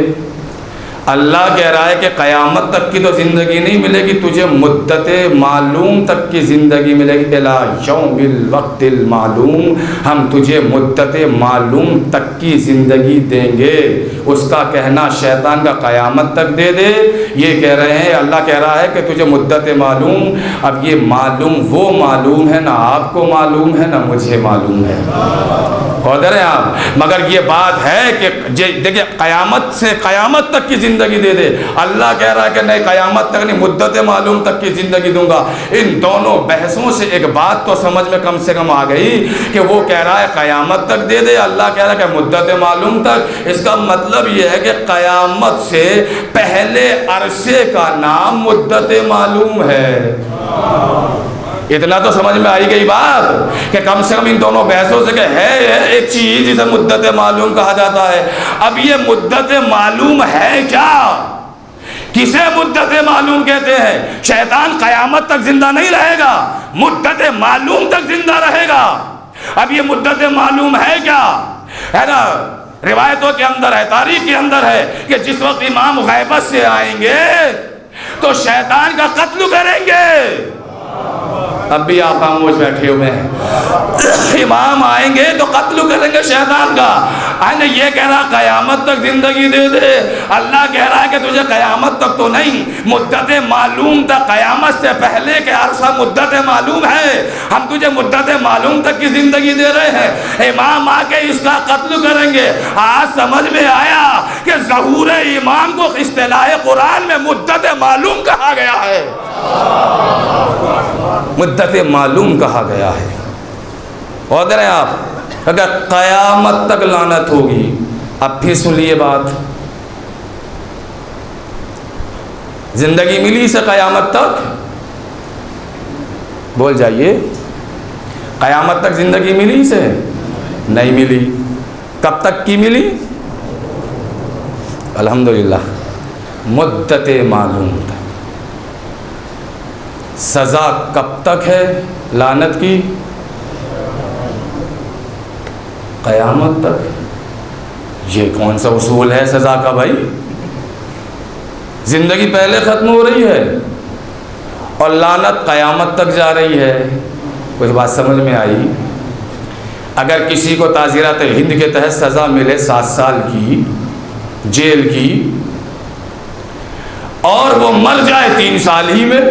اللہ کہہ رہا ہے کہ قیامت تک کی تو زندگی نہیں ملے گی، تجھے مدت معلوم تک کی زندگی ملے گی، الی یوم الوقت المعلوم، ہم تجھے مدت معلوم تک کی زندگی دیں گے۔ اس کا کہنا شیطان کا قیامت تک دے دے، یہ کہہ رہے ہیں اللہ کہہ رہا ہے کہ تجھے مدت معلوم۔ اب یہ معلوم وہ معلوم ہے، نہ آپ کو معلوم ہے نہ مجھے معلوم ہے، قادر ہیں آپ، مگر یہ بات ہے کہ دیکھیں قیامت سے قیامت تک کی زندگی دے دے، اللہ کہہ رہا ہے کہ نہیں قیامت تک نہیں، مدت معلوم تک کی زندگی دوں گا۔ ان دونوں بحثوں سے ایک بات تو سمجھ میں کم سے کم آ گئی کہ وہ کہہ رہا ہے قیامت تک دے دے، اللہ کہہ رہا ہے کہ مدت معلوم تک۔ اس کا مطلب یہ ہے کہ قیامت سے پہلے عرصے کا نام مدت معلوم ہے۔ اتنا تو سمجھ میں آئی گئی بات کہ کم سے کم ان دونوں بحثوں سے کہ ہے ایک چیز جسے مدت معلوم کہا جاتا ہے۔ اب یہ مدت معلوم ہے کیا؟ کسے مدت معلوم کہتے ہیں؟ شیطان قیامت تک زندہ نہیں رہے گا، مدت معلوم تک زندہ رہے گا۔ اب یہ مدت معلوم ہے کیا؟ ہے نا، روایتوں کے اندر ہے، تاریخ کے اندر ہے کہ جس وقت امام غیبت سے آئیں گے تو شیطان کا قتل کریں گے۔ اب بھی آپ خاموش بیٹھے ہوئے ہیں، امام آئیں گے تو قتل کریں گے شیطان کا۔ یہ کہہ رہا قیامت تک زندگی دے دے، اللہ کہہ رہا ہے کہ تجھے قیامت تک تو نہیں، مدت معلوم تک، قیامت سے پہلے کے عرصہ مدت معلوم ہے، ہم تجھے مدت معلوم تک کی زندگی دے رہے ہیں، امام آ کے اس کا قتل کریں گے۔ آج سمجھ میں آیا کہ ظہور امام کو اصطلاح قرآن میں مدت معلوم کہا گیا ہے، مدت معلوم کہا گیا ہے۔ اور دیکھ رہے ہیں آپ، اگر قیامت تک لعنت ہوگی، اب پھر سن لیے بات، زندگی ملی سے قیامت تک، بول جائیے، قیامت تک زندگی ملی سے نہیں ملی، کب تک کی ملی؟ الحمدللہ مدت معلوم تک۔ سزا کب تک ہے لعنت کی؟ قیامت تک۔ یہ کون سا اصول ہے سزا کا بھائی؟ زندگی پہلے ختم ہو رہی ہے اور لعنت قیامت تک جا رہی ہے۔ کچھ بات سمجھ میں آئی؟ اگر کسی کو تعزیرات ہند کے تحت سزا ملے 7 سال کی جیل کی اور وہ مر جائے 3 سال ہی میں،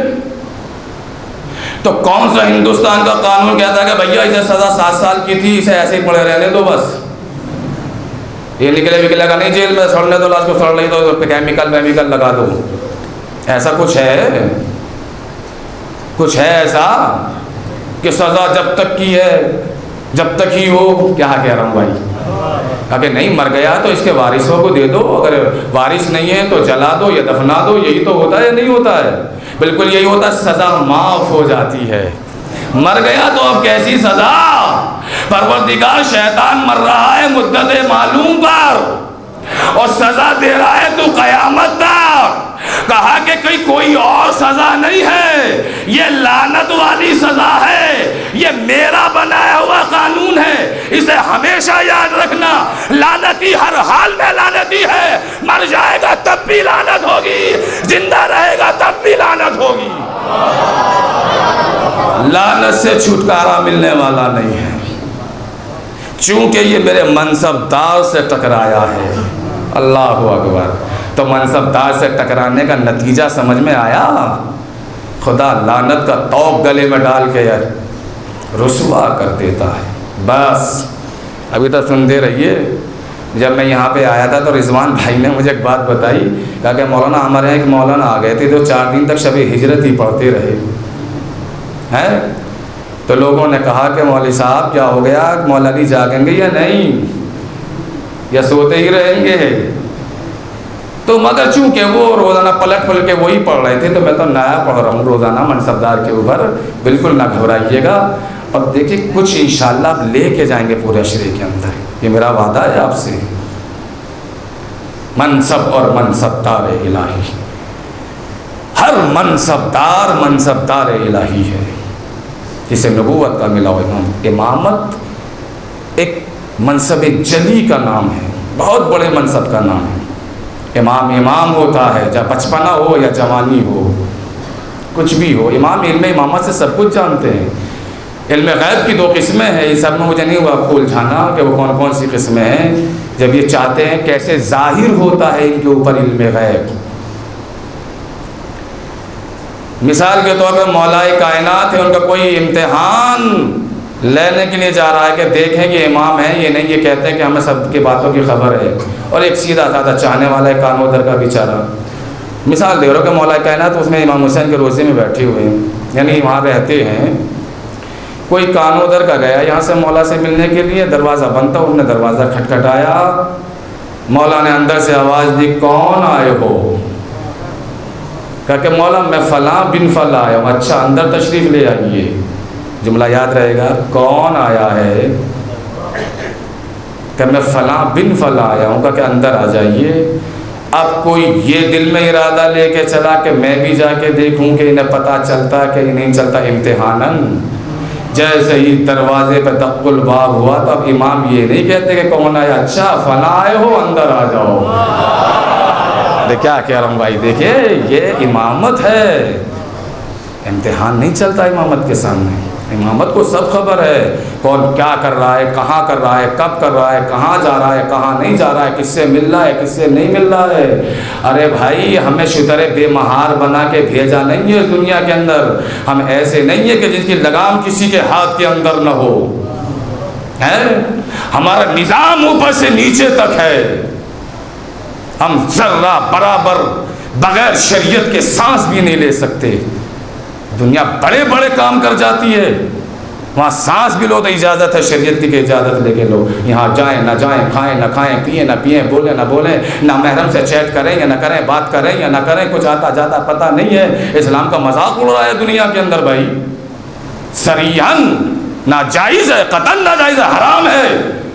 تو کون سا ہندوستان کا قانون کہتا ہے کہ بھیا اسے سزا 7 سال کی تھی، اسے ایسے ہی پڑے رہنے دو بس، یہ نکلے گا نہیں جیل میں، سڑنے دو لاش کو، سڑ نہیں تو کیمیکل لگا دو۔ ایسا کچھ ہے؟ کچھ ہے ایسا کہ سزا جب تک کی ہے جب تک ہی ہو؟ کیا کہہ رہا ہوں بھائی، اگر نہیں مر گیا تو اس کے وارثوں کو دے دو، اگر وارث نہیں ہے تو جلا دو یا دفنا دو، یہی تو ہوتا ہے یا نہیں ہوتا ہے؟ بالکل یہی ہوتا ہے، سزا معاف ہو جاتی ہے۔ مر گیا تو اب کیسی سزا؟ پروردگار شیطان مر رہا ہے مدت معلوم پر اور سزا دے رہا ہے تو قیامت تک۔ کہا کہ کوئی اور سزا نہیں ہے، یہ لعنت والی سزا ہے، یہ میرا بنایا ہوا قانون ہے، اسے ہمیشہ یاد رکھنا۔ لعنتی ہر حال میں لعنتی ہے، مر جائے گا تب بھی لعنت ہوگی، زندہ رہے گا تب بھی لعنت ہوگی۔ لعنت سے چھٹکارا ملنے والا نہیں ہے، چونکہ یہ میرے منصب دار سے ٹکرایا ہے۔ اللہ اکبر۔ تو منصب دار سے ٹکرانے کا نتیجہ سمجھ میں آیا؟ خدا لعنت کا توق گلے میں ڈال کے یار رسوا کر دیتا ہے۔ بس ابھی تو سنتے رہیے، جب میں یہاں پہ آیا تھا تو رضوان بھائی نے مجھے ایک بات بتائی، کہا کہ مولانا ہمارے یہاں ایک مولانا آ گئے تھے جو 4 دن تک شب ہجرت ہی پڑھتے رہے ہیں۔ تو لوگوں نے کہا کہ مولوی صاحب کیا ہو گیا، مولوی جاگیں گے یا نہیں، یا سوتے ہی رہیں گے؟ تو مگر چونکہ وہ روزانہ پلٹ کے وہی پڑھ رہے تھے، تو میں تو نیا پڑھ رہا ہوں روزانہ منصبدار کے اوپر، بالکل نہ گھبرائیے گا، اور دیکھیں کچھ انشاءاللہ آپ لے کے جائیں گے پورے عشرے کے اندر، یہ میرا وعدہ ہے آپ سے۔ منصب اور منصبدار الہی، ہر منصبدار الہی ہے، جسے نبوت کا ملا ہوا امامت ایک منصب جلی کا نام ہے، بہت بڑے منصب کا نام ہے۔ امام ہوتا ہے، چاہے بچپنا ہو یا جوانی ہو، کچھ بھی ہو، امام علم امامت سے سب کچھ جانتے ہیں۔ علم غیب کی 2 قسمیں ہیں، یہ سب میں مجھے نہیں ہوا آپ کو الجھانا کہ وہ کون کون سی قسمیں ہیں۔ جب یہ چاہتے ہیں کیسے ظاہر ہوتا ہے ان کے اوپر علم غیب، مثال کے طور پہ مولا کائنات ہے، ان کا کوئی امتحان لینے کے لیے جا رہا ہے کہ دیکھیں کہ امام ہیں یہ نہیں، یہ کہتے ہیں کہ ہمیں سب کی باتوں کی خبر ہے، اور ایک سیدھا سادہ چاہنے والا ہے کانودر کا بیچارہ، مثال دے رہا ہوں کہ مولا کائنات اس میں امام حسین کے روزے میں بیٹھے ہوئے ہیں، یعنی وہاں رہتے ہیں، کوئی کانودر کا گیا یہاں سے مولا سے ملنے کے لیے، دروازہ بند تھا، انہوں نے دروازہ کھٹکھٹایا، مولا نے اندر سے آواز دی کون آئے ہو؟ کہا کہ مولا میں فلاں بن فلاں آیا ہوں۔ اچھا اندر تشریف لے آئیے، جملہ یاد رہے گا، کون آیا ہے؟ کہ میں فلاں بن فلاں آیا ہوں۔ کہا کہ اندر آ جائیے۔ اب کوئی یہ دل میں ارادہ لے کے چلا کہ میں بھی جا کے دیکھوں کہ انہیں پتہ چلتا کہ نہیں چلتا، امتحاناً جیسے ہی دروازے پہ دق الباب ہوا تو اب امام یہ نہیں کہتے کہ کون آیا، اچھا فلاں آئے ہو اندر آ جاؤ۔ کیا کہہ رہا ہوں بھائی، دیکھیے یہ امامت ہے، امتحان نہیں چلتا امامت کے سامنے، امامت کو سب خبر ہے، کون کیا کر رہا ہے، کہاں کر رہا ہے، کب کر رہا ہے، کہاں جا رہا ہے، کہاں نہیں جا رہا ہے، کس سے مل رہا ہے، کس سے نہیں مل رہا ہے۔ ارے بھائی ہمیں شتر بے مہار بنا کے بھیجا نہیں ہے اس دنیا کے اندر، ہم ایسے نہیں ہے کہ جن کی لگام کسی کے ہاتھ کے اندر نہ ہو، ہمارا نظام اوپر سے نیچے تک ہے، ہم ذرہ برابر بغیر شریعت کے سانس بھی نہیں لے سکتے۔ دنیا بڑے بڑے کام کر جاتی ہے، وہاں سانس بھی لو تو اجازت ہے شریعت کی کہ اجازت لے کے لو، یہاں جائیں نہ جائیں، کھائیں نہ کھائیں، پئیں نہ پئیں، بولیں نہ بولیں، نہ محرم سے چیٹ کریں یا نہ کریں، بات کریں یا نہ کریں، کچھ آتا جاتا پتہ نہیں ہے۔ اسلام کا مذاق اڑ رہا ہے دنیا کے اندر بھائی، صریحاً ناجائز ہے، قطعاً ناجائز ہے، حرام ہے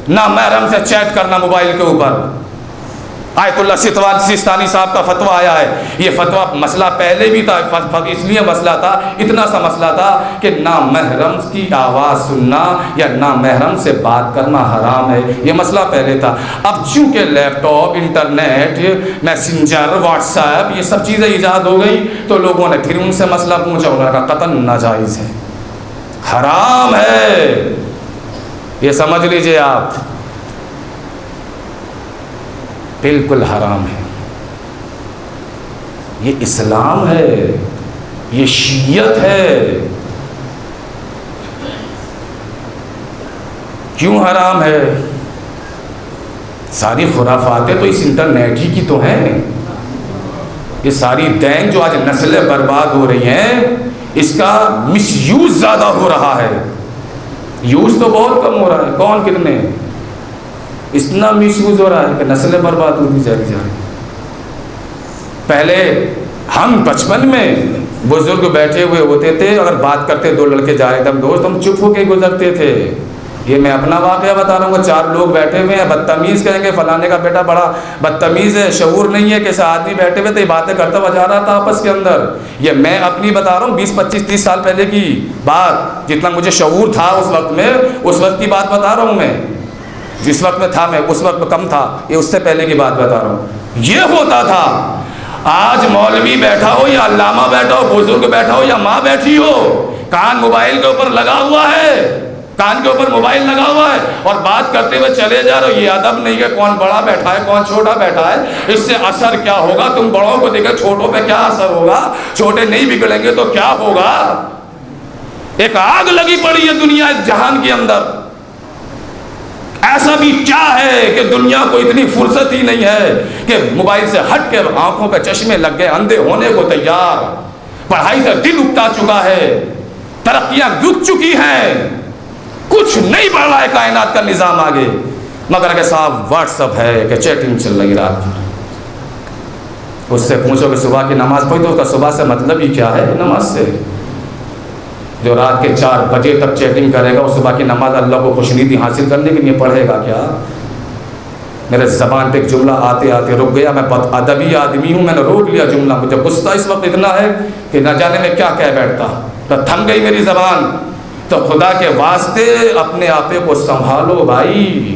نہ محرم سے چیٹ کرنا موبائل کے اوپر۔ آیت اللہ سیستانی صاحب کا فتویٰ آیا ہے، یہ فتویٰ مسئلہ پہلے بھی تھا، اس لیے مسئلہ تھا، اتنا سا مسئلہ تھا کہ نامحرم کی آواز سننا یا نامحرم سے بات کرنا حرام ہے، یہ مسئلہ پہلے تھا۔ اب چونکہ laptop, internet, messenger, WhatsApp, یہ سب چیزیں ایجاد ہو گئی تو لوگوں نے پھر ان سے مسئلہ پوچھا، انہوں نے کہا قطعاً ناجائز ہے، حرام ہے، یہ سمجھ لیجئے آپ، بالکل حرام ہے۔ یہ اسلام ہے، یہ شیعت ہے۔ کیوں حرام ہے؟ ساری خرافاتیں تو اس انٹرنیٹ ہی کی تو ہیں، یہ ساری دین جو آج نسلیں برباد ہو رہی ہیں، اس کا مس یوز زیادہ ہو رہا ہے، یوز تو بہت کم ہو رہا ہے، کون کتنے، اتنا مس یوز ہو رہا ہے کہ نسلیں برباد ہوتی جا رہی ہیں۔ پہلے ہم بچپن میں بزرگ بیٹھے ہوئے ہوتے تھے، اگر بات کرتے 2 لڑکے جا رہے تھے، ہم دوست، ہم چپ ہو کے گزرتے تھے۔ یہ میں اپنا واقعہ بتا رہا ہوں، 4 لوگ بیٹھے ہوئے ہیں، بدتمیز کہیں گے فلانے کا بیٹا بڑا بدتمیز ہے، شعور نہیں ہے، کیسے آدمی بیٹھے ہوئے تھے باتیں کرتا ہوا جا رہا تھا آپس کے اندر۔ یہ میں اپنی بتا رہا ہوں 20 25 30 سال پہلے کی بات، جتنا مجھے شعور تھا اس وقت میں، اس وقت کی بات بتا رہا ہوں میں، جس وقت میں تھا میں اس وقت میں کم تھا، یہ اس سے پہلے کی بات بتا رہا ہوں۔ یہ ہوتا تھا، آج مولوی بیٹھا ہو یا علامہ بیٹھا ہو، بزرگ بیٹھا ہو یا ماں بیٹھی ہو، کان موبائل کے اوپر لگا ہوا ہے، کان کے اوپر موبائل لگا ہوا ہے اور بات کرتے ہوئے چلے جا رہے ہو۔ یہ ادب نہیں کہ کون بڑا بیٹھا ہے کون چھوٹا بیٹھا ہے، اس سے اثر کیا ہوگا؟ تم بڑوں کو دیکھے چھوٹوں پہ کیا اثر ہوگا؟ چھوٹے نہیں بگڑیں گے تو کیا ہوگا؟ ایک آگ لگی پڑی ہے دنیا اس جہان کے اندر۔ ایسا بھی کیا ہے کہ دنیا کو اتنی فرصت ہی نہیں ہے کہ موبائل سے ہٹ کے آنکھوں پہ چشمے لگ گئے، اندھے ہونے کو تیار، پڑھائی سے دل اکتا چکا ہے، ترقیاں رک چکی ہیں، کچھ نہیں بڑھ رہا ہے کائنات کا نظام آگے، مگر کہ صاحب واٹس ایپ ہے کہ چیٹنگ چل رہی رات میں۔ اس سے پوچھو کہ صبح کی نماز پڑھی تو اس کا صبح سے مطلب ہی کیا ہے نماز سے؟ جو رات کے 4 بجے تک چیٹنگ کرے گا وہ صبح کی نماز اللہ کو خوشنودی حاصل کرنے کے لیے پڑھے گا کیا؟ میرے زبان پہ ایک جملہ آتے آتے رک گیا، میں بہت ادبی آدمی ہوں، میں نے روک لیا جملہ، مجھے غصہ اس وقت اتنا ہے کہ نہ جانے میں کیا کہہ بیٹھتا، تو تھم گئی میری زبان۔ تو خدا کے واسطے اپنے آپے کو سنبھالو بھائی،